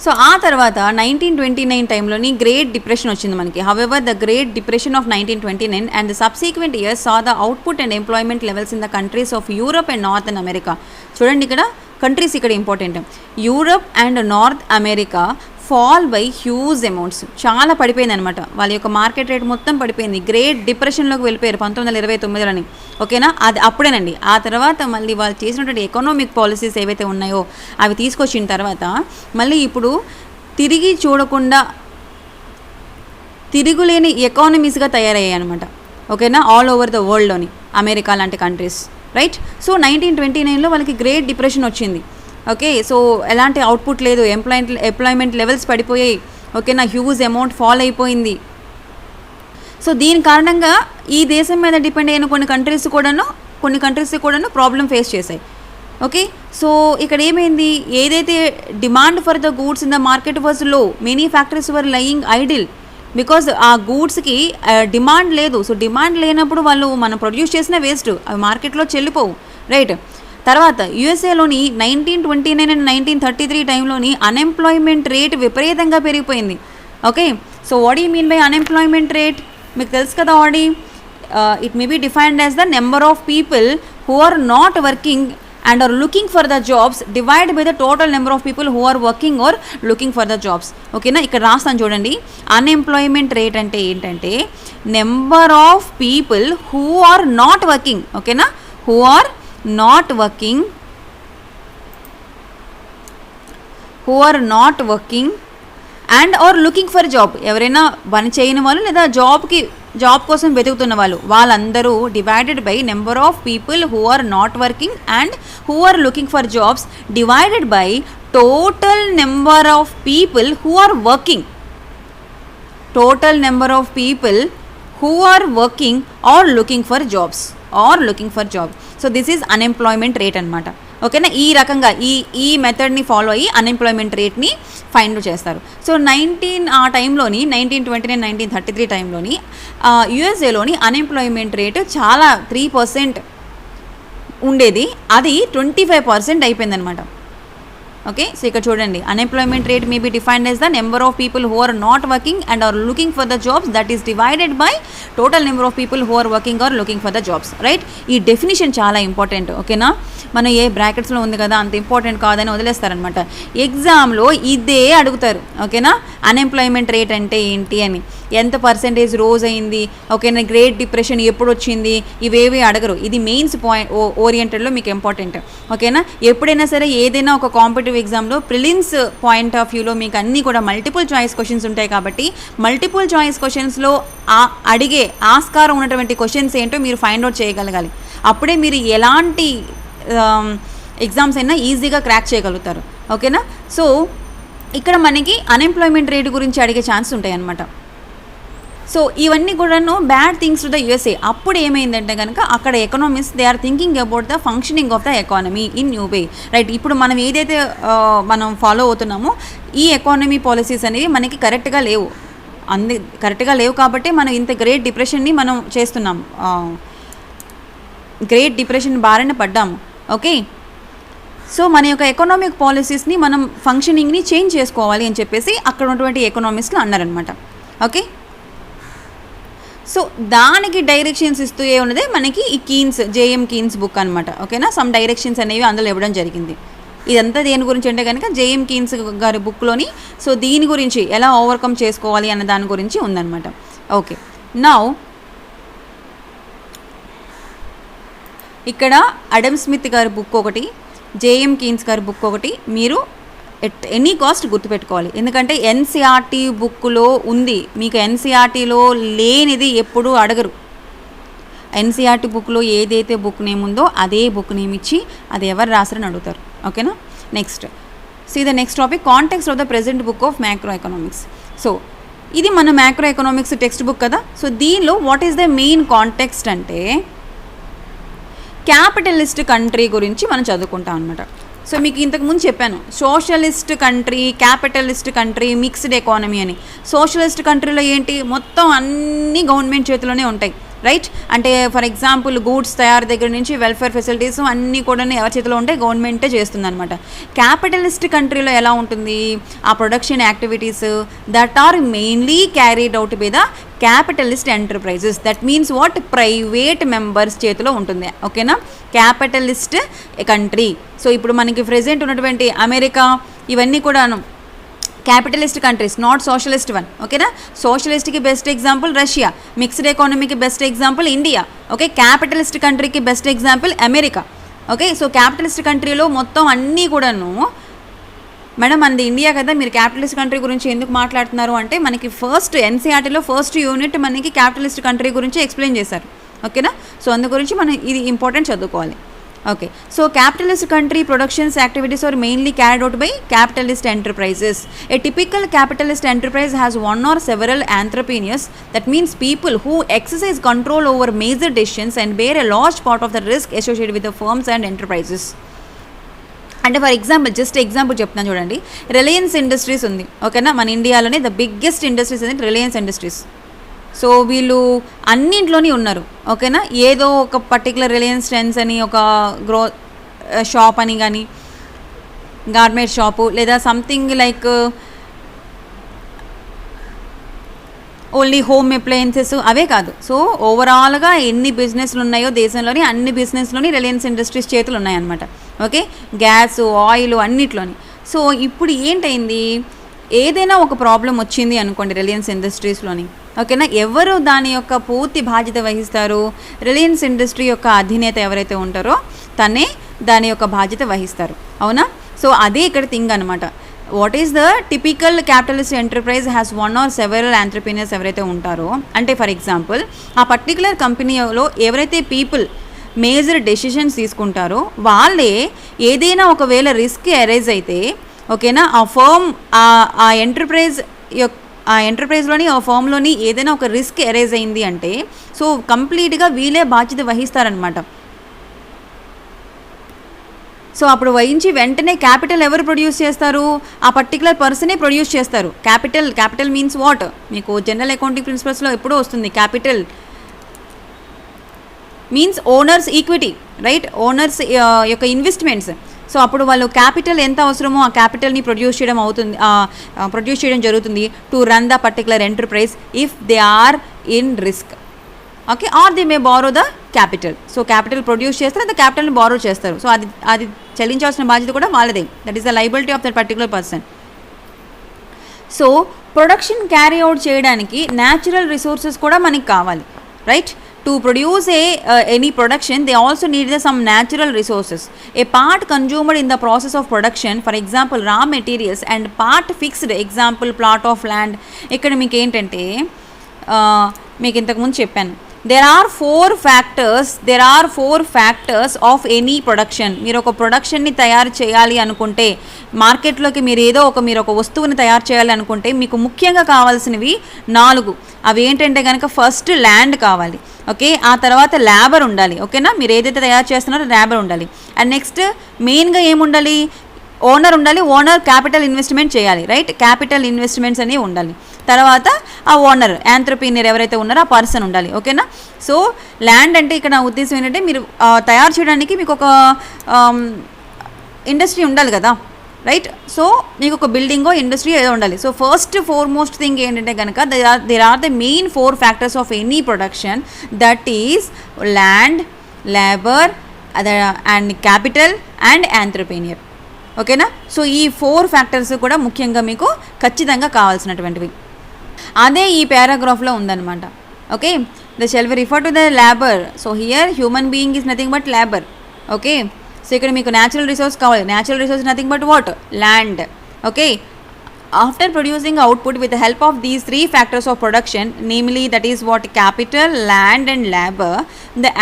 S1: సో ఆ తర్వాత 1929 టైంలోని గ్రేట్ డిప్రెషన్ వచ్చింది మనకి. However the great depression of 1929 and the subsequent years saw the output and employment levels in the countries of Europe and north America. చూడండి ఇక్కడ కంట్రీస్ ఇక్కడ important. Europe and north America fall by huge amounts, చాలా పడిపోయింది అనమాట. వాళ్ళ యొక్క market rate మొత్తం పడిపోయింది. గ్రేట్ డిప్రెషన్లోకి వెళ్ళిపోయారు 1929లోని. ఓకేనా, అది అప్పుడేనండి. ఆ తర్వాత మళ్ళీ వాళ్ళు చేసినటువంటి ఎకనామిక్ పాలసీస్ ఏవైతే ఉన్నాయో అవి తీసుకొచ్చిన తర్వాత మళ్ళీ ఇప్పుడు తిరిగి చూడకుండా తిరుగులేని ఎకానమీస్గా తయారయ్యాయి అనమాట. ఓకేనా, ఆల్ ఓవర్ ద వరల్డ్లోని అమెరికా లాంటి కంట్రీస్, రైట్. సో 1929లో వాళ్ళకి గ్రేట్ డిప్రెషన్ వచ్చింది. ఓకే, సో ఎలాంటి అవుట్పుట్ లేదు, ఎంప్లాయ్మెంట్ లెవెల్స్ పడిపోయాయి. ఓకేనా, హ్యూజ్ అమౌంట్ ఫాల్ అయిపోయింది. సో దీని కారణంగా ఈ దేశం మీద డిపెండ్ అయిన కొన్ని కంట్రీస్ కూడాను ప్రాబ్లం ఫేస్ చేశాయి. ఓకే, సో ఇక్కడ ఏమైంది, ఏదైతే demand for the goods in the market was low, many factories were lying idle because ఆ గూడ్స్కి డిమాండ్ లేదు. సో డిమాండ్ లేనప్పుడు వాళ్ళు మనం ప్రొడ్యూస్ చేసిన వేస్ట్, అవి మార్కెట్లో చెల్లిపోవు, రైట్. తర్వాత యూఎస్ఏలోని 1929 అండ్ 1933 టైంలోని అన్ఎంప్లాయ్మెంట్ రేట్ విపరీతంగా పెరిగిపోయింది. Okay, so what you mean by unemployment rate? మీకు తెలుసు కదా already. It may be defined as the number of people who are not working and are looking for the jobs divided by the total number of people who are working or looking for the jobs. ఓకేనా, ఇక్కడ రాస్తాను చూడండి. Unemployment rate అంటే ఏంటంటే number of people who are not working. ఓకేనా, who are not working and or looking for job. ఎవరైనా పని చేయని వాళ్ళు లేదా జాబ్ కోసం వెతుకుతున్న వాళ్ళందరూ divided by number of people who are not working and who are looking for jobs divided by total number of people who are working. Total number of people who are working or looking for jobs. So this is unemployment rate అనమాట. ఓకేనా, ఈ రకంగా ఈ మెథడ్ని follow అయ్యి unemployment రేట్ని find చేస్తారు. So ఆ టైంలోని 1929 1933 టైంలోని యూఎస్ఏలోని అన్ఎంప్లాయ్మెంట్ రేట్ చాలా 3% ఉండేది, అది 25% అయిపోయిందనమాట. ఓకే, సో ఇక్కడ చూడండి, unemployment rate may be defined as the number of people who are not working and are looking for the jobs that is divided by total number of people who are working or looking for the jobs, right. ఈ definition చాలా important. ఓకేనా, మనం ఏ బ్రాకెట్స్లో ఉంది కదా అంత important కాదని వదిలేస్తారనమాట. ఎగ్జామ్లో ఇదే అడుగుతారు. ఓకేనా, అన్ఎంప్లాయ్మెంట్ రేట్ అంటే ఏంటి అని, ఎంత పర్సెంటేజ్ రోజ్ అయింది, ఓకేనా, గ్రేట్ డిప్రెషన్ ఎప్పుడు వచ్చింది, ఇవేవి అడగరు. ఇది మెయిన్స్ ఓరియంటెడ్లో మీకు ఇంపార్టెంట్. ఓకేనా, ఎప్పుడైనా సరే ఏదైనా ఒక కాంపిటేటివ్ ఎగ్జామ్లో ప్రిలిమ్స్ పాయింట్ ఆఫ్ వ్యూలో మీకు అన్నీ కూడా మల్టిపుల్ చాయిస్ క్వశ్చన్స్ ఉంటాయి కాబట్టి మల్టిపుల్ చాయిస్ క్వశ్చన్స్లో అడిగే ఆస్కారం ఉన్నటువంటి క్వశ్చన్స్ ఏంటో మీరు ఫైండ్ అవుట్ చేయగలగాలి. అప్పుడే మీరు ఎలాంటి ఎగ్జామ్స్ అయినా ఈజీగా క్రాక్ చేయగలుగుతారు. ఓకేనా, సో ఇక్కడ మనకి అన్ఎంప్లాయ్మెంట్ రేట్ గురించి అడిగే ఛాన్స్ ఉంటాయి అన్నమాట. సో ఇవన్నీ కూడాను bad things to the USA. అప్పుడు ఏమైందంటే కనుక అక్కడ economist they are thinking about the functioning of the economy in new way, right. ఇప్పుడు మనం ఏదైతే మనం ఫాలో అవుతున్నామో ఈ ఎకానమీ పాలసీస్ అనేవి మనకి కరెక్ట్గా లేవు కాబట్టి మనం ఇంత గ్రేట్ డిప్రెషన్ని మనం చేస్తున్నాం, గ్రేట్ డిప్రెషన్ బారిన పడ్డాము. ఓకే, సో మన యొక్క ఎకనామిక్ పాలసీస్ని మనం ఫంక్షనింగ్ని చేంజ్ చేసుకోవాలి అని చెప్పేసి అక్కడ ఉన్నటువంటి ఎకనామిస్ట్లు అన్నారనమాట. ఓకే, సో దానికి డైరెక్షన్స్ ఇస్తూ ఉన్నదే మనకి ఈ జేఎం కీన్స్ బుక్ అనమాట. ఓకేనా, సమ్ డైరెక్షన్స్ అనేవి అందులో ఇవ్వడం జరిగింది. ఇదంతా దేని గురించి అంటే కనుక జేఎం కీన్స్ గారి బుక్లోని సో దీని గురించి ఎలా ఓవర్కమ్ చేసుకోవాలి అన్న దాని గురించి ఉందన్నమాట. ఓకే, నౌ ఇక్కడ అడమ్ స్మిత్ గారి బుక్ ఒకటి, జేఎం కీన్స్ గారి బుక్ ఒకటి మీరు ఎట్ ఎనీ కాస్ట్ గుర్తుపెట్టుకోవాలి. ఎందుకంటే ఎన్సీఆర్టీ బుక్లో ఉంది, మీకు ఎన్సీఆర్టీలో లేనిది ఎప్పుడూ అడగరు. ఎన్సీఆర్టీ బుక్లో ఏదైతే బుక్ నేమ్ ఉందో అదే బుక్ నేమ్ ఇచ్చి అది ఎవరు రాసారని అడుగుతారు. ఓకేనా, next see the next topic, context of the present book of macro economics. So ఇది మన మ్యాక్రో ఎకనామిక్స్ టెక్స్ట్ బుక్ కదా. సో దీనిలో what is the main context అంటే క్యాపిటలిస్ట్ కంట్రీ గురించి మనం చదువుకుంటాం అనమాట. సో మీకు ఇంతకుముందు చెప్పాను socialist country, capitalist country, mixed economy అని. సోషలిస్ట్ కంట్రీలో ఏంటి, మొత్తం అన్నీ గవర్నమెంట్ చేతిలోనే ఉంటాయి, రైట్. అంటే ఫర్ ఎగ్జాంపుల్ గూడ్స్ తయారు దగ్గర నుంచి వెల్ఫేర్ ఫెసిలిటీస్ అన్నీ కూడా ఎవరి చేతిలో ఉంటే గవర్నమెంటే చేస్తుంది అనమాట. క్యాపిటలిస్ట్ కంట్రీలో ఎలా ఉంటుంది, ఆ production activities that are mainly carried out by the capitalist enterprises, that means what, private members చేతిలో ఉంటుంది. ఓకేనా, క్యాపిటలిస్ట్ కంట్రీ. సో ఇప్పుడు మనకి ప్రెజెంట్ ఉన్నటువంటి అమెరికా ఇవన్నీ కూడాను capitalist countries, not socialist one. ఓకేనా, సోషలిస్ట్కి బెస్ట్ ఎగ్జాంపుల్ రష్యా, మిక్స్డ్ ఎకానమీకి best example India. Okay, capitalist కంట్రీకి best example America. Okay, so capitalist కంట్రీలో మొత్తం అన్నీ కూడాను, మేడం మనది ఇండియా కదా, మీరు క్యాపిటలిస్ట్ కంట్రీ గురించి ఎందుకు మాట్లాడుతున్నారు అంటే మనకి ఫస్ట్ ఎన్సీఆర్టీలో ఫస్ట్ యూనిట్ మనకి క్యాపిటలిస్ట్ కంట్రీ గురించి ఎక్స్ప్లెయిన్ చేశారు. ఓకేనా, సో అందు గురించి మనం ఇది ఇంపార్టెంట్ చదువుకోవాలి. Okay, so capitalist country productions activities are mainly carried out by capitalist enterprises. A typical capitalist enterprise has one or several entrepreneurs, that means people who exercise control over major decisions and bear a large part of the risk associated with the firms and enterprises. అంటే for example just example చెప్తున్నాను చూడండి, Reliance industries ఉంది. ఓకేనా, మన ఇండియాలోనే the biggest industries అనేది Reliance industries. So వీళ్ళు అన్నింట్లోనే ఉన్నారు. ఓకేనా, ఏదో ఒక పర్టికులర్ రిలయన్స్ ట్రెండ్స్ అని ఒక షాప్ అని కానీ గార్మెంట్ షాపు లేదా something like only home appliances అవే కాదు. సో ఓవరాల్గా ఎన్ని బిజినెస్లు ఉన్నాయో దేశంలోని అన్ని బిజినెస్లోని రిలయన్స్ ఇండస్ట్రీస్ చేతులు ఉన్నాయన్నమాట. ఓకే, గ్యాస్, ఆయిల్ అన్నిట్లోని. సో ఇప్పుడు ఏంటైంది, ఏదైనా ఒక ప్రాబ్లం వచ్చింది అనుకోండి రిలయన్స్ ఇండస్ట్రీస్లోని. ఓకేనా, ఎవరు దాని యొక్క పూర్తి బాధ్యత వహిస్తారు, రిలయన్స్ ఇండస్ట్రీ యొక్క అధినేత ఎవరైతే ఉంటారో తనే దాని యొక్క బాధ్యత వహిస్తారు. అవునా, సో అదే ఇక్కడ థింగ్ అనమాట. What is the typical capitalist enterprise has one or several entrepreneurs ఎవరైతే ఉంటారో, అంటే ఫర్ ఎగ్జాంపుల్ ఆ పర్టికులర్ కంపెనీలో ఎవరైతే పీపుల్ మేజర్ డెసిషన్స్ తీసుకుంటారో వాళ్ళే ఏదైనా ఒకవేళ రిస్క్ అరైజ్ అయితే, ఓకేనా, ఆ ఫర్మ్ ఆ ఎంటర్ప్రైజ్లోని ఆ ఫర్మ్లోని ఏదైనా ఒక రిస్క్ అరైజ్ అయింది అంటే సో కంప్లీట్గా వీళ్ళే బాధ్యత వహిస్తారనమాట. సో అప్పుడు వహించి వెంటనే క్యాపిటల్ ఎవరు ప్రొడ్యూస్ చేస్తారు, ఆ పర్టికులర్ పర్సనే ప్రొడ్యూస్ చేస్తారు. క్యాపిటల్ మీన్స్ వాట్, మీకు జనరల్ అకౌంటింగ్ ప్రిన్సిపల్స్లో ఎప్పుడూ వస్తుంది. Capital means owners equity, right, owners యొక్క ఇన్వెస్ట్మెంట్స్. సో అప్పుడు వాళ్ళు క్యాపిటల్ ఎంత అవసరమో ఆ క్యాపిటల్ని ప్రొడ్యూస్ చేయడం జరుగుతుంది to run the particular enterprise if they are in risk. Okay, or they may borrow the capital. So capital produce చేస్తారు, అది క్యాపిటల్ని బారో చేస్తారు. సో అది చెల్లించాల్సిన బాధ్యత కూడా వాళ్ళదే. That is the liability of that particular person. So production carry out చేయడానికి natural resources కూడా మనకి కావాలి, right. To produce any production, they also need some natural resources. A part consumed in the process of production, for example raw materials, and part fixed, example plot of land. ఇక్కడ మీకు ఏంటంటే మీకు ఇంతకుముందు చెప్పాను there are four factors of any production. మీరు ఒక ప్రొడక్షన్ని తయారు చేయాలి అనుకుంటే, మార్కెట్లోకి మీరు ఒక వస్తువుని తయారు చేయాలి అనుకుంటే మీకు ముఖ్యంగా కావాల్సినవి 4. అవి ఏంటంటే కనుక ఫస్ట్ ల్యాండ్ కావాలి, ఓకే, ఆ తర్వాత లేబర్ ఉండాలి, ఓకేనా, మీరు ఏదైతే తయారు చేస్తున్నారో లేబర్ ఉండాలి, అండ్ నెక్స్ట్ మెయిన్గా ఏముండాలి, ఓనర్ ఉండాలి, ఓనర్ క్యాపిటల్ ఇన్వెస్ట్మెంట్ చేయాలి, రైట్, క్యాపిటల్ ఇన్వెస్ట్మెంట్స్ అనేవి ఉండాలి, తర్వాత ఆ ఓనర్ యాంత్రప్రీనియర్ ఎవరైతే ఉన్నారో ఆ పర్సన్ ఉండాలి, ఓకేనా. సో ల్యాండ్ అంటే ఇక్కడ నా ఉద్దేశం ఏంటంటే మీరు తయారు చేయడానికి మీకు ఒక ఇండస్ట్రీ ఉండాలి కదా, రైట్. సో మీకు ఒక బిల్డింగో ఇండస్ట్రీ ఏదో ఉండాలి. సో ఫస్ట్ ఫోర్మోస్ట్ థింగ్ ఏంటంటే కనుక there are the main 4 factors of any production, that is land, labour and capital and entrepreneur, ఓకేనా. సో ఈ 4 ఫ్యాక్టర్స్ కూడా ముఖ్యంగా మీకు ఖచ్చితంగా కావాల్సినటువంటివి. అదే ఈ పారాగ్రాఫ్లో ఉందన్నమాట, okay. The shell we refer to the labour. So here human being is nothing but labour, okay. So ఇక్కడ మీకు న్యాచురల్ రిసోర్స్ కావాలి, natural resource nothing but what, land, okay. After producing output with the help of these 3 factors of production, namely that is what, capital, land and labor, the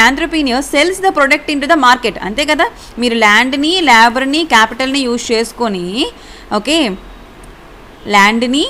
S1: entrepreneur sells the product into the market. ante kada, meer land ni, labor ni, capital ni use cheskoni, okay, land ni,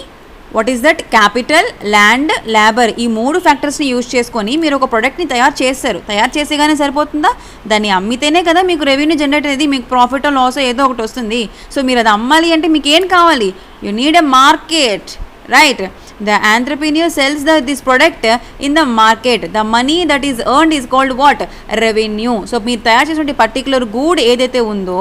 S1: what is that, capital, land, labor, ఈ 3 ఫ్యాక్టర్స్ని use చేసుకొని మీరు ఒక ప్రోడక్ట్ని తయారు చేస్తారు. తయారు చేసేగానే సరిపోతుందా, దాన్ని అమ్మితేనే కదా మీకు రెవెన్యూ జనరేట్ అనేది, మీకు ప్రాఫిట్ లాస్ ఏదో ఒకటి వస్తుంది. సో మీరు అది అమ్మాలి అంటే మీకు ఏం కావాలి, you need a market, right. The entrepreneur sells this product in the market. The money that is earned is called what, revenue. So మీరు తయారు చేసిన పర్టికులర్ గూడ్ ఏదైతే ఉందో,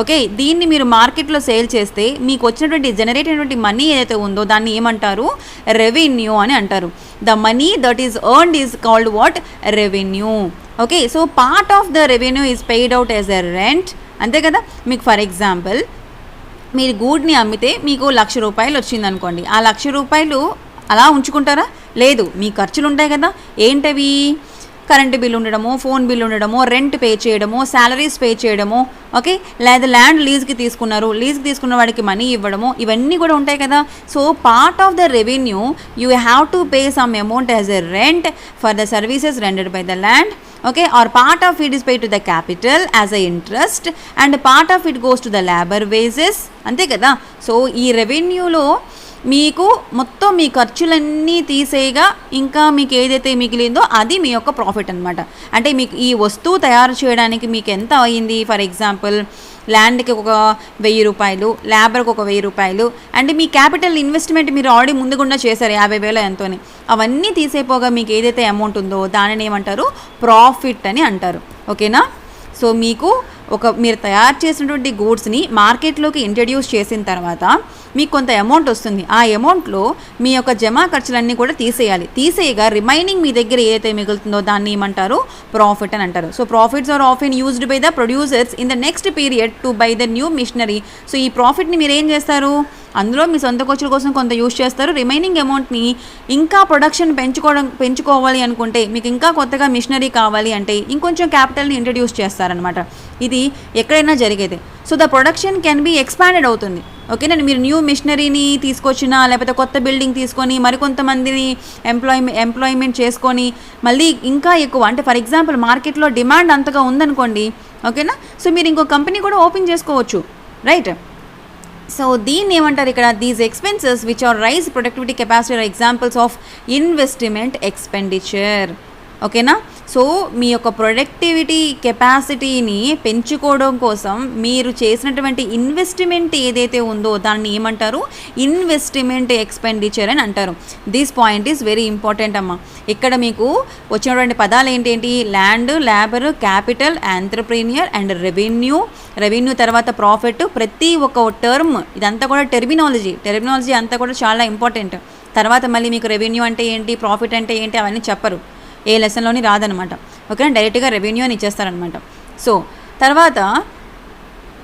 S1: ఓకే, దీన్ని మీరు మార్కెట్లో సేల్ చేస్తే మీకు వచ్చినటువంటి జనరేట్ అయినటువంటి మనీ ఏదైతే ఉందో దాన్ని ఏమంటారు, రెవెన్యూ అని అంటారు. The money that is earned is called what, revenue, okay. So part of the revenue is paid out as a rent, అంతే కదా. మీకు ఫర్ ఎగ్జాంపుల్ మీరు గూడ్ని అమ్మితే మీకు 1,00,000 రూపాయలు వచ్చిందనుకోండి, ఆ 1,00,000 రూపాయలు అలా ఉంచుకుంటారా, లేదు, మీ ఖర్చులు ఉంటాయి కదా, ఏంటవి, కరెంటు బిల్ ఉండడము, ఫోన్ బిల్ ఉండడము, రెంట్ పే చేయడము, శాలరీస్ పే చేయడము, ఓకే, లేదా ల్యాండ్ లీజ్కి తీసుకున్న వాడికి మనీ ఇవ్వడము, ఇవన్నీ కూడా ఉంటాయి కదా. So part of the revenue you have to pay some amount as a rent for the services రెండెడ్ by the land, okay, or part of it is paid to the capital as a interest and part of it goes to the labor wages, ante kada. So ee revenue lo మీకు మొత్తం మీ ఖర్చులన్నీ తీసేయగా ఇంకా మీకు ఏదైతే మిగిలిందో అది మీ యొక్క profit అనమాట. అంటే మీకు ఈ వస్తువు తయారు చేయడానికి మీకు ఎంత అయ్యింది, ఫర్ ఎగ్జాంపుల్ ల్యాండ్కి ఒక 1,000 రూపాయలు, లేబర్కి ఒక 1,000 రూపాయలు, అంటే మీ క్యాపిటల్ ఇన్వెస్ట్మెంట్ మీరు ఆల్రెడీ ముందుగుండా చేశారు 50,000 ఎంతోని, అవన్నీ తీసేపోగా మీకు ఏదైతే అమౌంట్ ఉందో దానిని ఏమంటారు, ప్రాఫిట్ అని అంటారు, ఓకేనా. సో మీకు మీరు తయారు చేసినటువంటి గూడ్స్ని మార్కెట్లోకి ఇంట్రడ్యూస్ చేసిన తర్వాత మీకు కొంత అమౌంట్ వస్తుంది. ఆ అమౌంట్లో మీ యొక్క జమా ఖర్చులన్నీ కూడా తీసేయగా రిమైనింగ్ మీ దగ్గర ఏదైతే మిగులుతుందో దాన్ని ఏమంటారు, ప్రాఫిట్ అని అంటారు. So profits are often used by the producers in the next period to buy the new machinery. So ఈ ప్రాఫిట్ని మీరు ఏం చేస్తారు, అందులో మీ సొంత ఖర్చుల కోసం కొంత యూజ్ చేస్తారు, రిమైనింగ్ అమౌంట్ని ఇంకా ప్రొడక్షన్ పెంచుకోవాలి అనుకుంటే, మీకు ఇంకా కొత్తగా మిషనరీ కావాలి అంటే ఇంకొంచెం క్యాపిటల్ని ఇంట్రడ్యూస్ చేస్తారనమాట. ఇది ఎక్కడైనా జరిగేది. So the production can be expanded అవుతుంది, ఓకేనా. మీరు న్యూ మిషనరీని తీసుకొచ్చినా లేకపోతే కొత్త బిల్డింగ్ తీసుకొని మరికొంతమందిని ఎంప్లాయ్మెంట్ చేసుకొని మళ్ళీ ఇంకా ఎక్కువ, అంటే ఫర్ ఎగ్జాంపుల్ మార్కెట్లో డిమాండ్ అంతగా ఉందనుకోండి, ఓకేనా. సో మీరు ఇంకో కంపెనీ కూడా ఓపెన్ చేసుకోవచ్చు, రైట్. సో దీన్ని ఏమంటారు ఇక్కడ, these expenses which are raise productivity capacity are examples of investment expenditure, ఓకేనా. సో మీ యొక్క ప్రొడక్టివిటీ కెపాసిటీని పెంచుకోవడం కోసం మీరు చేసినటువంటి ఇన్వెస్ట్మెంట్ ఏదైతే ఉందో దాన్ని ఏమంటారు, ఇన్వెస్ట్మెంట్ ఎక్స్పెండిచర్ అని అంటారు. This point is very important అమ్మా. ఇక్కడ మీకు వచ్చినటువంటి పదాలు ఏంటేంటి, land, labour, capital, entrepreneur and revenue తర్వాత ప్రాఫిట్. ప్రతి ఒక్క టర్మ్ ఇదంతా కూడా టెర్మినాలజీ అంతా కూడా చాలా ఇంపార్టెంట్. తర్వాత మళ్ళీ మీకు రెవెన్యూ అంటే ఏంటి, ప్రాఫిట్ అంటే ఏంటి అవన్నీ చెప్పరు, ఏ లెసన్లోని రాదనమాట, ఓకేనా. డైరెక్ట్గా రెవెన్యూ అని ఇచ్చేస్తారనమాట. సో తర్వాత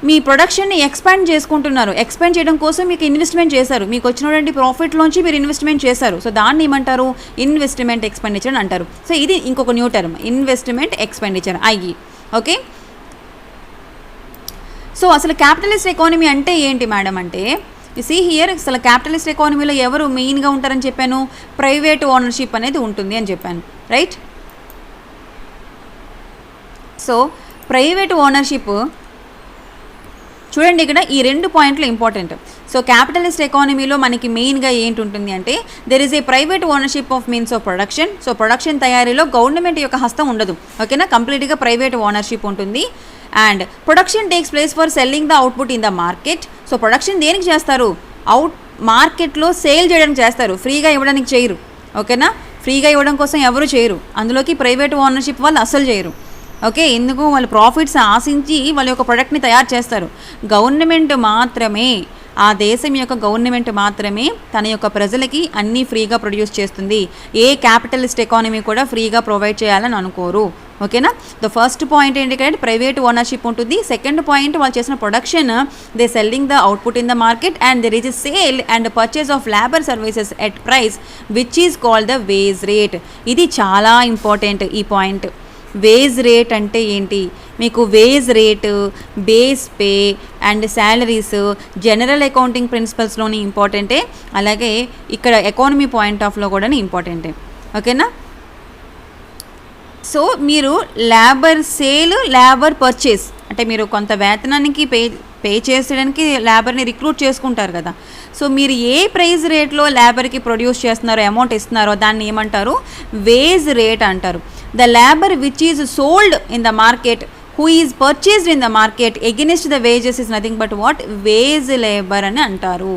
S1: మీ ప్రొడక్షన్ని ఎక్స్పాండ్ చేసుకుంటున్నారు, ఎక్స్పాండ్ చేయడం కోసం మీకు ఇన్వెస్ట్మెంట్ చేశారు, మీకు వచ్చినటువంటి ప్రాఫిట్లోంచి మీరు ఇన్వెస్ట్మెంట్ చేశారు. సో దాన్ని ఏమంటారు, ఇన్వెస్ట్మెంట్ ఎక్స్పెండిచర్ అని అంటారు. సో ఇది ఇంకొక new term, investment expenditure, IE, okay. So అసలు క్యాపిటలిస్ట్ ఎకానమీ అంటే ఏంటి మేడం అంటే, యు సీ హియర్ అసలు క్యాపిటలిస్ట్ ఎకానమీలో ఎవరు మెయిన్గా ఉంటారని చెప్పాను, ప్రైవేట్ ఓనర్షిప్ అనేది ఉంటుంది అని చెప్పాను, రైట్. సో ప్రైవేట్ ఓనర్షిప్ చూడండి, ఇక్కడ ఈ 2 పాయింట్లు ఇంపార్టెంట్. సో క్యాపిటలిస్ట్ ఎకానమీలో మనకి మెయిన్గా ఏంటి ఉంటుంది అంటే there is a private ownership of means of production. So production తయారీలో గవర్నమెంట్ యొక్క హస్తం ఉండదు, ఓకేనా, కంప్లీట్గా ప్రైవేట్ ఓనర్షిప్ ఉంటుంది. And production takes place for selling the output in the market. So production దేనికి చేస్తారు, మార్కెట్లో సేల్ చేయడానికి చేస్తారు, ఫ్రీగా ఇవ్వడానికి చేయరు, ఓకేనా. ఫ్రీగా ఇవ్వడం కోసం ఎవరు చేయరు, అందులోకి ప్రైవేట్ ఓనర్షిప్ వాళ్ళు అస్సలు చేయరు, ఓకే. ఎందుకు, వాళ్ళు ప్రాఫిట్స్ ఆశించి వాళ్ళ యొక్క ప్రొడక్ట్ని తయారు చేస్తారు. గవర్నమెంట్ మాత్రమే, ఆ దేశం యొక్క గవర్నమెంట్ మాత్రమే తన యొక్క ప్రజలకి అన్నీ ఫ్రీగా ప్రొడ్యూస్ చేస్తుంది. ఏ క్యాపిటలిస్ట్ ఎకానమీ కూడా ఫ్రీగా ప్రొవైడ్ చేయాలని అనుకోరు, ఓకేనా. ద ఫస్ట్ పాయింట్ ఏంటంటే ప్రైవేట్ ఓనర్షిప్ ఉంటుంది. సెకండ్ పాయింట్ వాళ్ళు చేసిన production they selling the output in the market and there is a sale and purchase of labour services at price which is called the veg rate. ఇది చాలా important ఈ point. Veg rate అంటే ఏంటి, మీకు wage rate, base pay and salaries general accounting ప్రిన్సిపల్స్లోని ఇంపార్టెంటే, అలాగే ఇక్కడ ఎకానమీ పాయింట్ ఆఫ్లో కూడా ఇంపార్టెంటే, ఓకేనా. సో మీరు లేబర్ సేల్, లేబర్ పర్చేస్ అంటే మీరు కొంత వేతనానికి పే చేసేయడానికి లేబర్ని రిక్రూట్ చేసుకుంటారు కదా. సో మీరు ఏ ప్రైస్ రేట్లో లేబర్కి ప్రొడ్యూస్ చేస్తున్నారో, అమౌంట్ ఇస్తున్నారో దాన్ని ఏమంటారు, వేజ్ రేట్ అంటారు. The labour which is sold in the market who is purchased in the market against the wages is nothing but what, wage labour అని అంటారు,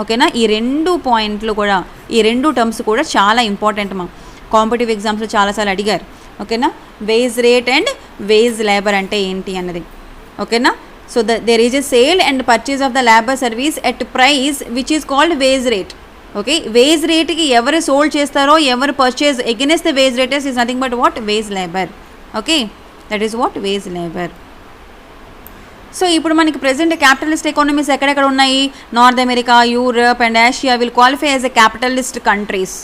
S1: ఓకేనా. ఈ 2 పాయింట్లు కూడా, ఈ 2 టర్మ్స్ కూడా చాలా ఇంపార్టెంట్. మా కాంపిటేటివ్ ఎగ్జామ్స్లో చాలాసార్లు అడిగారు, ఓకేనా. Veg rate and veg labour అంటే ఏంటి అన్నది, ఓకేనా. So there is a sale and purchase of the labor service at price which is called wage rate, okay. Wage రేట్కి ఎవరు సోల్డ్ చేస్తారో, ఎవరు purchase against the wage raters is nothing but what, wage labour, okay. That is what wage labour. So ఇప్పుడు మనకి present capitalist economies ఎక్కడెక్కడ ఉన్నాయి, North America, Europe and Asia will qualify as a capitalist countries,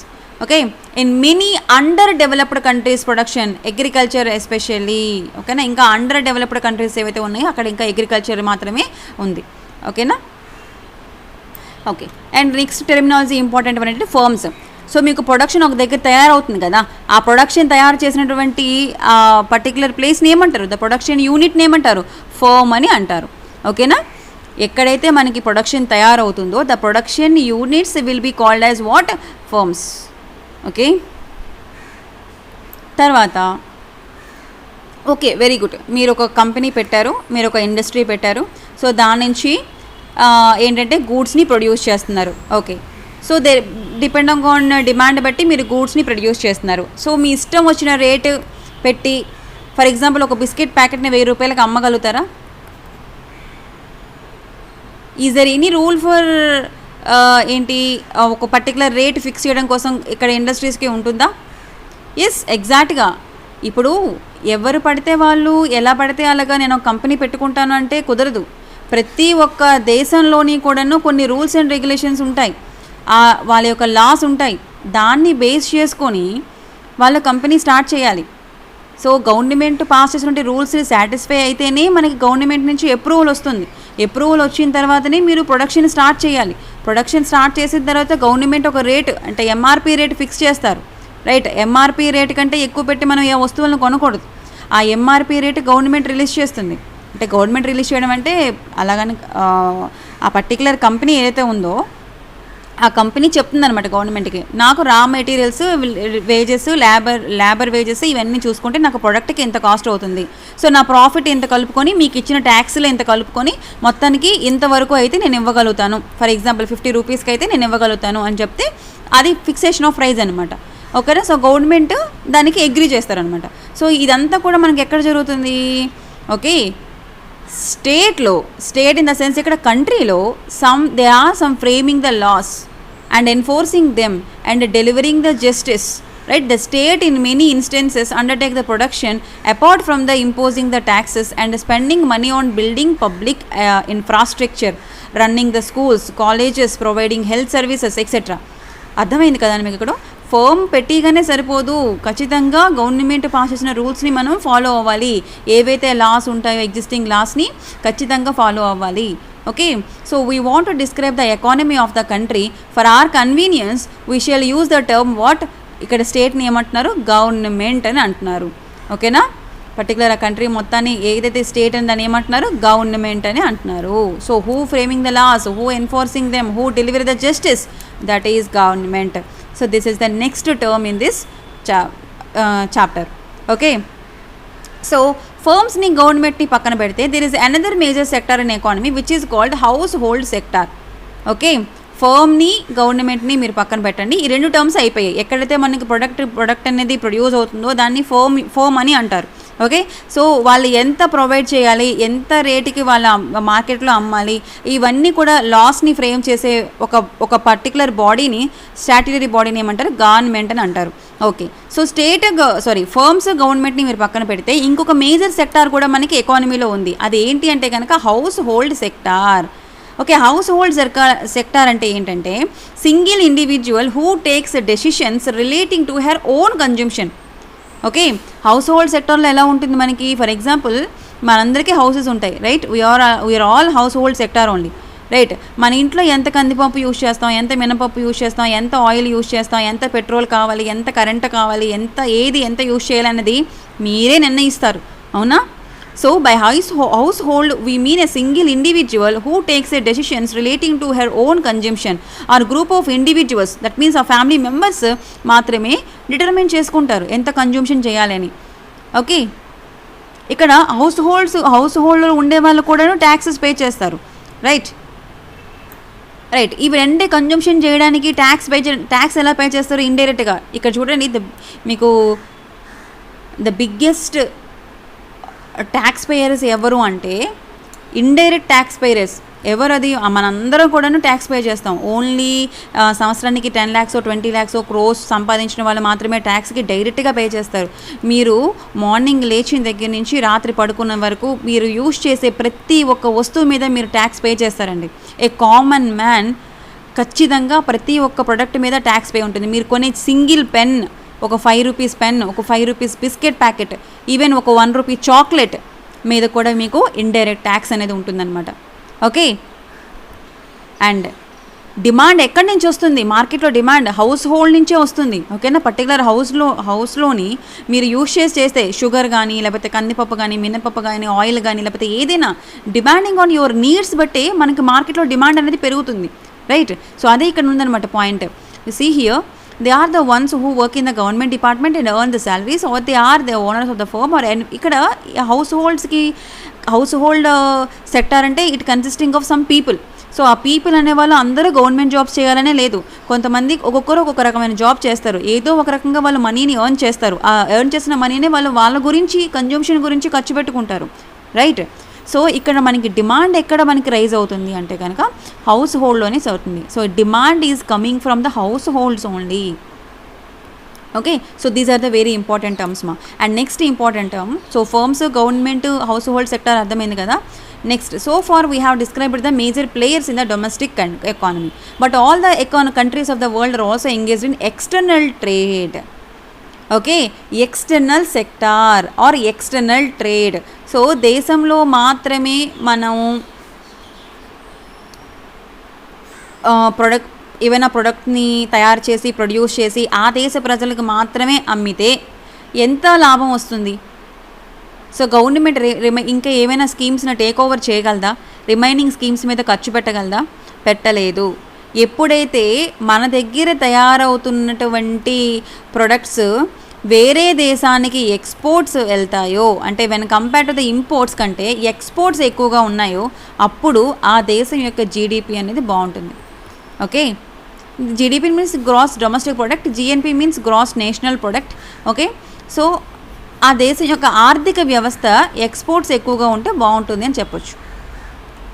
S1: okay. In many underdeveloped countries production, agriculture especially, ఓకేనా. ఇంకా under developed countries ఏవైతే ఉన్నాయో అక్కడ ఇంకా అగ్రికల్చర్ మాత్రమే ఉంది, ఓకేనా. Okay. And next terminology important అంటే ఫర్మ్స్. సో మీకు ప్రొడక్షన్ ఒక దగ్గర తయారవుతుంది కదా, ఆ ప్రొడక్షన్ తయారు చేసినటువంటి పర్టికులర్ ప్లేస్ని ఏమంటారు, ద ప్రొడక్షన్ యూనిట్ని ఏమంటారు, ఫర్మ్ అని అంటారు, ఓకేనా. ఎక్కడైతే మనకి ప్రొడక్షన్ తయారవుతుందో the production units will be called as what, firms, okay. తర్వాత ఓకే, వెరీ గుడ్, మీరు ఒక కంపెనీ పెట్టారు, మీరు ఒక ఇండస్ట్రీ పెట్టారు. సో దాని నుంచి ఏంటంటే గూడ్స్ని ప్రొడ్యూస్ చేస్తున్నారు, okay. So depend on demand బట్టి మీరు గూడ్స్ని ప్రొడ్యూస్ చేస్తున్నారు. సో మీ ఇష్టం వచ్చిన రేటు పెట్టి, ఫర్ ఎగ్జాంపుల్ ఒక బిస్కెట్ ప్యాకెట్ని 1000 రూపాయలకి అమ్మగలుగుతారా? Is there any rule for ఏంటి ఒక పర్టికులర్ రేట్ ఫిక్స్ చేయడం కోసం ఇక్కడ ఇండస్ట్రీస్కి ఉంటుందా? ఎస్, ఎగ్జాక్ట్గా. ఇప్పుడు ఎవరు పడితే వాళ్ళు ఎలా పడితే అలాగా నేను ఒక కంపెనీ పెట్టుకుంటాను అంటే కుదరదు. ప్రతి ఒక్క దేశంలోని కూడాను కొన్ని రూల్స్ అండ్ రెగ్యులేషన్స్ ఉంటాయి, వాళ్ళ యొక్క లాస్ ఉంటాయి. దాన్ని బేస్ చేసుకొని వాళ్ళ కంపెనీ స్టార్ట్ చేయాలి. సో గవర్నమెంట్ పాస్ చేసినటువంటి రూల్స్ని సాటిస్ఫై అయితేనే మనకి గవర్నమెంట్ నుంచి అప్రూవల్ వస్తుంది. అప్రూవల్ వచ్చిన తర్వాతనే మీరు ప్రొడక్షన్ స్టార్ట్ చేయాలి. ప్రొడక్షన్ స్టార్ట్ చేసిన తర్వాత గవర్నమెంట్ ఒక రేటు అంటే ఎంఆర్పి రేట్ ఫిక్స్ చేస్తారు, రైట్. ఎంఆర్పి రేట్ కంటే ఎక్కువ పెట్టి మనం ఏ వస్తువులను కొనకూడదు. ఆ ఎంఆర్పి రేటు గవర్నమెంట్ రిలీజ్ చేస్తుంది. అంటే గవర్నమెంట్ రిలీజ్ చేయడం అంటే అలాగని ఆ పర్టికులర్ కంపెనీ ఏదైతే ఉందో ఆ కంపెనీ చెప్తుందనమాట గవర్నమెంట్కి, నాకు రా మెటీరియల్స్, వేజెస్, లేబర్ వేజెస్ ఇవన్నీ చూసుకుంటే నాకు ప్రొడక్ట్కి ఎంత కాస్ట్ అవుతుంది, సో నా ప్రాఫిట్ ఎంత కలుపుకొని మీకు ఇచ్చిన ట్యాక్స్లు ఎంత కలుపుకొని మొత్తానికి ఇంతవరకు అయితే నేను ఇవ్వగలుగుతాను. ఫర్ ఎగ్జాంపుల్ 50 రూపీస్కి అయితే నేను ఇవ్వగలుగుతాను అని చెప్తే అది ఫిక్సేషన్ ఆఫ్ ప్రైస్ అనమాట, ఓకేనా. సో గవర్నమెంట్ దానికి అగ్రీ చేస్తారనమాట. సో ఇదంతా కూడా మనకి ఎక్కడ జరుగుతుంది, okay, state in the sense ఇక్కడ కంట్రీలో they are some framing the laws and enforcing them and delivering the justice, right. The state in many instances undertake the production apart from the imposing the taxes and spending money on building public infrastructure, running the schools, colleges, providing health services, etc. అర్థమైంది కదా మీకు? ఇక్కడ firm పెట్టిగానే సరిపోదు, ఖచ్చితంగా government pass చేసిన రూల్స్ని మనం follow అవ్వాలి. ఏవైతే లాస్ ఉంటాయో ఎగ్జిస్టింగ్ లాస్ని ఖచ్చితంగా ఫాలో అవ్వాలి, Okay, so we want to describe the economy of the country. For our convenience we shall use the term what? ఇక్కడ స్టేట్ని ఏమంటున్నారు? గవర్నమెంట్ అని అంటున్నారు. ఓకేనా? పర్టికులర్ ఆ కంట్రీ మొత్తాన్ని ఏదైతే స్టేట్ అని దాన్ని ఏమంటున్నారు? గవర్నమెంట్ అని అంటున్నారు. So who framing the laws, who enforcing them, who deliver the justice, that is government. So this is the next term in this chapter. Okay, so ఫర్మ్స్ని గవర్నమెంట్ని పక్కన పెడితే there is another major sector in economy which is called household sector. Okay, ఫర్మ్ని గవర్నమెంట్ని మీరు పక్కన పెట్టండి. ఈ రెండు టర్మ్స్ అయిపోయాయి. ఎక్కడైతే మనకి ప్రొడక్ట్ అనేది ప్రొడ్యూస్ అవుతుందో దాన్ని ఫర్మ్ అని అంటారు. ఓకే, సో వాళ్ళు ఎంత ప్రొవైడ్ చేయాలి, ఎంత రేటుకి వాళ్ళ మార్కెట్లో అమ్మాలి, ఇవన్నీ కూడా లాస్ని ఫ్రేమ్ చేసే ఒక పర్టికులర్ బాడీని, స్టాట్యుటరీ బాడీని ఏమంటారు? గవర్నమెంట్ అని అంటారు. ఓకే, సో ఫర్మ్స్ గవర్నమెంట్ని మీరు పక్కన పెడితే ఇంకొక మేజర్ సెక్టార్ కూడా మనకి ఎకానమీలో ఉంది. అది ఏంటి అంటే కనుక household sector. Okay, household sector అంటే ఏంటంటే single individual who takes decisions relating to her own consumption. Okay, household సెక్టార్లో ఎలా ఉంటుంది మనకి? ఫర్ ఎగ్జాంపుల్ మనందరికీ హౌసెస్ ఉంటాయి, right? We are all household sector only, right? మన ఇంట్లో ఎంత కందిపప్పు యూజ్ చేస్తాం, ఎంత మినపప్పు యూజ్ చేస్తాం, ఎంత ఆయిల్ యూజ్ చేస్తాం, ఎంత పెట్రోల్ కావాలి, ఎంత కరెంట్ కావాలి, ఎంత యూజ్ చేయాలన్నది మీరే నిర్ణయిస్తారు, అవునా? So by household we mean a single individual who takes a decisions relating to her own consumption or group of individuals, that means a family members మాత్రమే డిటర్మిన్ చేసుకుంటారు ఎంత కన్జ్యూమ్షన్ చేయాలని. ఓకే, ఇక్కడ హౌస్ హోల్డ్లో ఉండే వాళ్ళు కూడా ట్యాక్సెస్ పే చేస్తారు, right? ఇవి రెండే కన్జ్యూమ్షన్ చేయడానికి ట్యాక్స్ ఎలా పే చేస్తారు? ఇండైరెక్ట్గా. ఇక్కడ చూడండి, మీకు ద బిగ్గెస్ట్ ట్యాక్స్ పేయర్స్ ఎవరు అంటే ఇండైరెక్ట్ ట్యాక్స్ పేయర్స్. ఎవరు అది? మనందరం కూడాను ట్యాక్స్ పే చేస్తాం. ఓన్లీ సంవత్సరానికి 10 lakhs 20 lakhs క్రోస్ సంపాదించిన వాళ్ళు మాత్రమే ట్యాక్స్కి డైరెక్ట్గా పే చేస్తారు. మీరు మార్నింగ్ లేచిన దగ్గర నుంచి రాత్రి పడుకున్న వరకు మీరు యూజ్ చేసే ప్రతి ఒక్క వస్తువు మీద మీరు ట్యాక్స్ పే చేస్తారండి. ఏ కామన్ మ్యాన్ ఖచ్చితంగా ప్రతి ఒక్క ప్రొడక్ట్ మీద ట్యాక్స్ పే ఉంటుంది. మీరు కొనే సింగిల్ పెన్, ఒక 5 rupees పెన్, ఒక 5 rupees బిస్కెట్ ప్యాకెట్, ఈవెన్ ఒక 1 rupee చాక్లెట్ మీద కూడా మీకు ఇండైరెక్ట్ ట్యాక్స్ అనేది ఉంటుందన్నమాట. ఓకే, అండ్ డిమాండ్ ఎక్కడి నుంచి వస్తుంది? మార్కెట్లో డిమాండ్ హౌస్ హోల్డ్ నుంచే వస్తుంది. ఓకేనా? పర్టికులర్ హౌస్లోని మీరు యూజ్ చేస్తే షుగర్ కానీ, లేకపోతే కందిపప్పు కానీ, మినపప్పు కానీ, ఆయిల్ కానీ, లేకపోతే ఏదైనా డిమాండింగ్ ఆన్ యువర్ నీడ్స్ బట్టే మనకి మార్కెట్లో డిమాండ్ అనేది పెరుగుతుంది, రైట్? సో అదే ఇక్కడ ఉందన్నమాట point. You see here, they are the ones who work in the government department and earn the salaries, or they are the owners of the firm. Or ఇక్కడ house hold sector అంటే it consisting of some people. So ఆ people అనేవాళ్ళు అందరూ government jobs చేయాలనే లేదు. కొంతమంది ఒక్కొక్క రకమైన జాబ్ చేస్తారు. ఏదో ఒక రకంగా వాళ్ళు మనీని ఎర్న్ చేస్తారు. ఆ ఎర్న్ చేసిన మనీనే వాళ్ళ గురించి కన్జ్యూమ్షన్ గురించి ఖర్చు పెట్టుకుంటారు, రైట్? సో ఇక్కడ మనకి డిమాండ్ ఎక్కడ మనకి రైజ్ అవుతుంది అంటే కనుక హౌస్ హోల్డ్లోనే అవుతుంది. So demand is coming from the households only. Okay, so these are the very important terms మా. And next important term, so firms, government, household sector అర్థమైంది కదా. Next, so far we have described the major players in the domestic economy, but all the countries of the world are also engaged in external trade. Okay, external sector or external trade. So దేశంలో మాత్రమే మనం ఏవైనా ప్రొడక్ట్ని తయారు చేసి produce చేసి ఆ దేశ ప్రజలకు మాత్రమే అమ్మితే ఎంత లాభం వస్తుంది? సో గవర్నమెంట్ ఇంకా ఏమైనా స్కీమ్స్ని టేక్ ఓవర్ చేయగలదా? రిమైనింగ్ స్కీమ్స్ మీద ఖర్చు పెట్టగలదా? పెట్టలేదు. ఎప్పుడైతే మన దగ్గర తయారవుతున్నటువంటి ప్రొడక్ట్స్ వేరే దేశానికి ఎక్స్పోర్ట్స్ వెళ్తాయో, అంటే when compare to the imports కంటే ఎక్స్పోర్ట్స్ ఎక్కువగా ఉన్నాయో, అప్పుడు ఆ దేశం యొక్క జీడిపి అనేది బాగుంటుంది. Okay, GDP means gross domestic product, GNP means gross national product. Okay, so ఆ దేశం యొక్క ఆర్థిక వ్యవస్థ ఎక్స్పోర్ట్స్ ఎక్కువగా ఉంటే బాగుంటుంది అని చెప్పొచ్చు.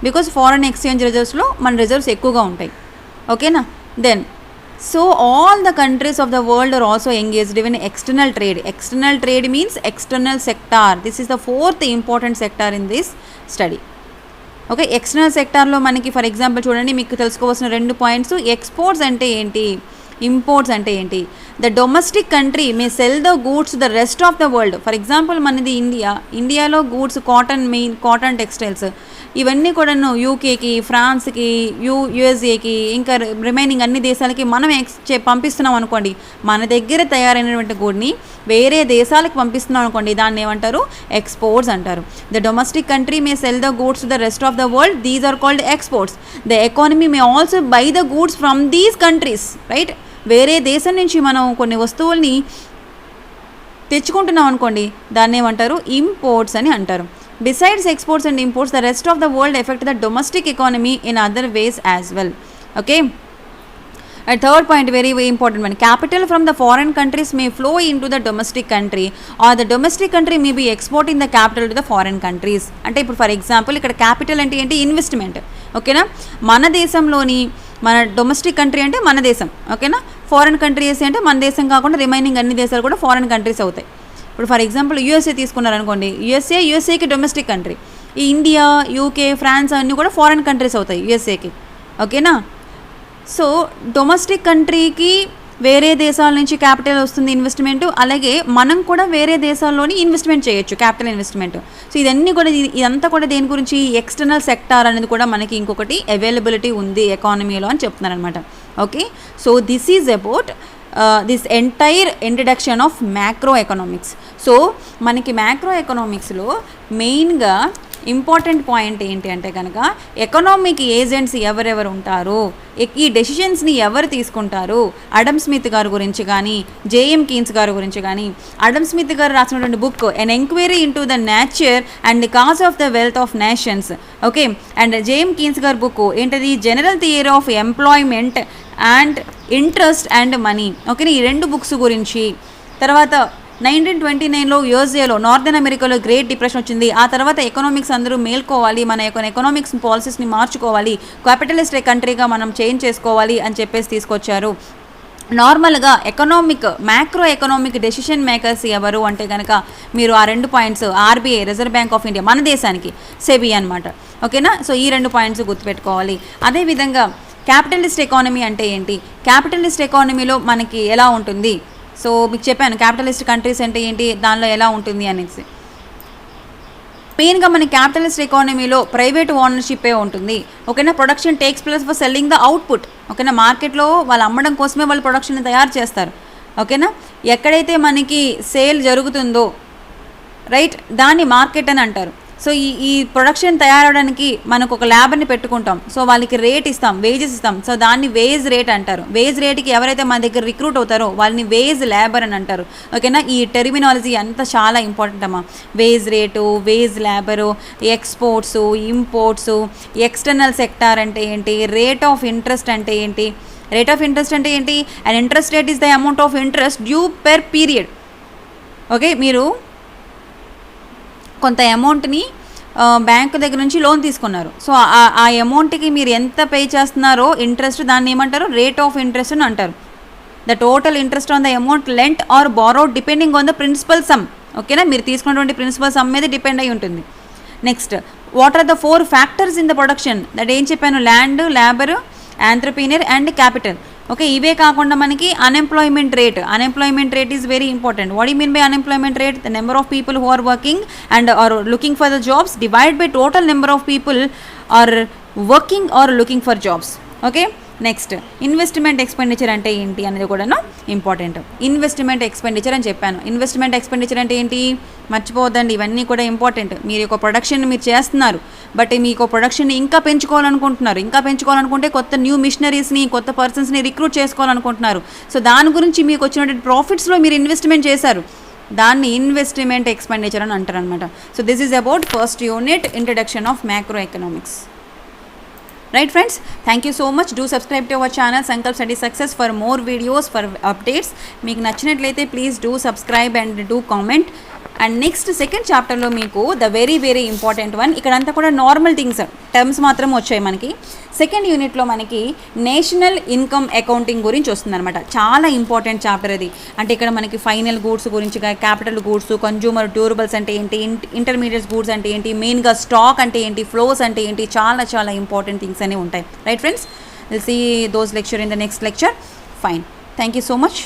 S1: బికాజ్ ఫారెన్ ఎక్స్చేంజ్ రిజర్వ్స్లో మన రిజర్వ్స్ ఎక్కువగా ఉంటాయి. ఓకేనా? Then so all the countries of the world are also engaged in external trade. External trade means external sector. This is the fourth important sector in this study. Okay, external sector lo manaki for example chudandi meeku telusukovasina rendu points. Exports ante enti, imports ante enti. The domestic country may sell the goods the rest of the world. For example మనది ఇండియాలో goods cotton textiles ఇవన్నీ కూడాను యూకేకి, ఫ్రాన్స్కి, యూఎస్ఏకి, ఇంకా remaining అన్ని దేశాలకి మనం పంపిస్తున్నాం అనుకోండి. మన దగ్గర తయారైనటువంటి గూడ్ని వేరే దేశాలకు పంపిస్తున్నాం అనుకోండి, దాన్ని ఏమంటారు? ఎక్స్పోర్ట్స్ అంటారు. The domestic country may sell the goods to the rest of the world, these are called exports. The economy may also buy the goods from these countries, right? వేరే దేశం నుంచి మనం కొన్ని వస్తువుల్ని తెచ్చుకుంటున్నాం అనుకోండి, దాన్ని ఏమంటారు? ఇంపోర్ట్స్ అని అంటారు. Besides exports and imports, the rest of the world affect the domestic economy in other ways as well. Okay. A third point, very, very important one. Capital from the foreign countries may flow into the domestic country, or the domestic country may be exporting the capital to the foreign countries. అంటే ఇప్పుడు for example ఇక్కడ capital అంటే ఏంటి? Investment. ఓకేనా? మన దేశంలోని మన domestic country అంటే మన దేశం. ఓకేనా? ఫారెన్ కంట్రీస్ అంటే మన దేశం కాకుండా రిమైనింగ్ అన్ని దేశాలు కూడా ఫారెన్ కంట్రీస్ అవుతాయి. ఇప్పుడు ఫర్ ఎగ్జాంపుల్ యూఎస్ఏ తీసుకున్నారనుకోండి, యూఎస్ఏకి డొమెస్టిక్ కంట్రీ. ఈ ఇండియా, యూకే, ఫ్రాన్స్ అన్నీ కూడా ఫారెన్ కంట్రీస్ అవుతాయి యూఎస్ఏకి. ఓకేనా? సో డొమెస్టిక్ కంట్రీకి వేరే దేశాల నుంచి క్యాపిటల్ వస్తుంది, ఇన్వెస్ట్మెంట్. అలాగే మనం కూడా వేరే దేశాల్లోని ఇన్వెస్ట్మెంట్ చేయొచ్చు, క్యాపిటల్ ఇన్వెస్ట్మెంట్. సో ఇదంతా కూడా దేని గురించి? ఎక్స్టర్నల్ సెక్టార్ అనేది కూడా మనకి ఇంకొకటి అవైలబిలిటీ ఉంది ఎకానమీలో అని చెప్తున్నారనమాట. Okay, so this is about this entire introduction of macro economics. So మనకి మ్యాక్రో ఎకనామిక్స్లో మెయిన్గా ఇంపార్టెంట్ పాయింట్ ఏంటి అంటే కనుక ఎకనామిక్ ఏజెంట్స్ ఎవరెవరు ఉంటారు, ఈ డెసిషన్స్ని ఎవరు తీసుకుంటారు. అడమ్ స్మిత్ గారి గురించి కానీ, జేఎం కీన్స్ గారి గురించి కానీ. అడమ్ స్మిత్ గారు రాసినటువంటి book an enquiry into the nature and cause of the wealth of nations. Okay, and J M Keynes గారి బుక్ ఏంటది? General theory of employment and interest and money. ఓకేనా? ఈ రెండు బుక్స్ గురించి. తర్వాత 1929లో యూఎస్ఏలో, నార్థన్ అమెరికాలో గ్రేట్ డిప్రెషన్ వచ్చింది. ఆ తర్వాత ఎకనామిక్స్ అందరూ మేల్కోవాలి, మన ఎకనామిక్స్ పాలసీస్ని మార్చుకోవాలి, క్యాపిటలిస్ట్ కంట్రీగా మనం చేంజ్ చేసుకోవాలి అని చెప్పేసి తీసుకొచ్చారు. నార్మల్గా మ్యాక్రో ఎకనామిక్ డెసిషన్ మేకర్స్ ఎవరు అంటే కనుక మీరు ఆ రెండు points, RBI, reserve bank of India, మన దేశానికి సెబీ అనమాట. ఓకేనా? సో ఈ రెండు పాయింట్స్ గుర్తుపెట్టుకోవాలి. అదేవిధంగా క్యాపిటలిస్ట్ ఎకానమీ అంటే ఏంటి, క్యాపిటలిస్ట్ ఎకానమీలో మనకి ఎలా ఉంటుంది. సో మీకు చెప్పాను క్యాపిటలిస్ట్ కంట్రీస్ అంటే ఏంటి, దానిలో ఎలా ఉంటుంది అనేసి. మెయిన్గా మన క్యాపిటలిస్ట్ ఎకానమీలో ప్రైవేట్ ఓనర్షిప్పే ఉంటుంది. ఓకేనా? Production takes place for selling the output. ఓకేనా? మార్కెట్లో వాళ్ళు అమ్మడం కోసమే వాళ్ళు ప్రొడక్షన్ని తయారు చేస్తారు. ఓకేనా? ఎక్కడైతే మనకి సేల్ జరుగుతుందో, రైట్, దాన్ని మార్కెట్ అని అంటారు. సో ఈ ప్రొడక్షన్ తయారవడానికి మనకు ఒక ల్యాబర్ని పెట్టుకుంటాం. సో వాళ్ళకి రేట్ ఇస్తాం, వేజెస్ ఇస్తాం. సో దాన్ని వేజ్ రేట్ అంటారు. వేజ్ రేట్కి ఎవరైతే మన దగ్గర రిక్రూట్ అవుతారో వాళ్ళని వేజ్ లేబర్ అని అంటారు. ఓకేనా? ఈ టెర్మినాలజీ అంతా చాలా ఇంపార్టెంట్ అమ్మా. Wage rate, wage labour, exports, imports, external sector అంటే ఏంటి, రేట్ ఆఫ్ ఇంట్రెస్ట్ అంటే ఏంటి. రేట్ ఆఫ్ ఇంట్రెస్ట్ అంటే ఏంటి? And interest rate is the amount of interest due per period. Okay, మీరు కొంత అమౌంట్ని బ్యాంకు దగ్గర నుంచి లోన్ తీసుకున్నారు. సో ఆ అమౌంట్కి మీరు ఎంత పే చేస్తున్నారో ఇంట్రెస్ట్, దాన్ని ఏమంటారు? రేట్ ఆఫ్ ఇంట్రెస్ట్ అని అంటారు. The total interest on the amount lent or borrowed depending on the principal sum. ఓకేనా? మీరు తీసుకున్నటువంటి ప్రిన్సిపల్ సమ్ మీద డిపెండ్ అయి ఉంటుంది. Next, what are the 4 factors in the production? That ఏం చెప్పాను? Land, labour, entrepreneur and capital. Okay, ఇవే కాకుండా మనకి unemployment rate is very important. What you mean by unemployment rate? The number of people who are working and are looking for the jobs divide by total number of people are working or looking for jobs. Okay, next investment expenditure అంటే ఏంటి అనేది కూడాను important. Investment expenditure అని చెప్పాను. Investment expenditure అంటే ఏంటి? మర్చిపోవద్దండి, ఇవన్నీ కూడా ఇంపార్టెంట్. మీరు ఒక ప్రొడక్షన్ మీరు చేస్తున్నారు, బట్ మీకు ప్రొడక్షన్ని ఇంకా పెంచుకోవాలనుకుంటున్నారు. ఇంకా పెంచుకోవాలనుకుంటే కొత్త న్యూ మిషనరీస్ని, కొత్త పర్సన్స్ని రిక్రూట్ చేసుకోవాలనుకుంటున్నారు. సో దాని గురించి మీకు వచ్చినటువంటి ప్రాఫిట్స్లో మీరు ఇన్వెస్ట్మెంట్ చేశారు, దాన్ని ఇన్వెస్ట్మెంట్ ఎక్స్పెండిచర్ అని అంటారు అనమాట. So this is about first unit, introduction of macro economics. Right friends, thank you so much. Do subscribe to our channel SankalpStudySuccess for more videos, for updates. మీకు నచ్చినట్లయితే please do subscribe and do comment. And next second చాప్టర్లో మీకు the very very important one, ఇక్కడంతా కూడా normal things, terms మాత్రం వచ్చాయి మనకి. Second యూనిట్లో మనకి నేషనల్ ఇన్కమ్ అకౌంటింగ్ గురించి వస్తుందన్నమాట. చాలా ఇంపార్టెంట్ చాప్టర్ అది. అంటే ఇక్కడ మనకి ఫైనల్ గూడ్స్ గురించి, క్యాపిటల్ గూడ్స్, కన్జ్యూమర్ డ్యూరబుల్స్ అంటే ఏంటి, ఇంటర్మీడియట్ గూడ్స్ అంటే ఏంటి, మెయిన్గా స్టాక్ అంటే ఏంటి, ఫ్లోస్ అంటే ఏంటి, చాలా చాలా ఇంపార్టెంట్ థింగ్స్ అనేవి ఉంటాయి. Right friends, will see those lecture in the next lecture. Fine, thank you so much.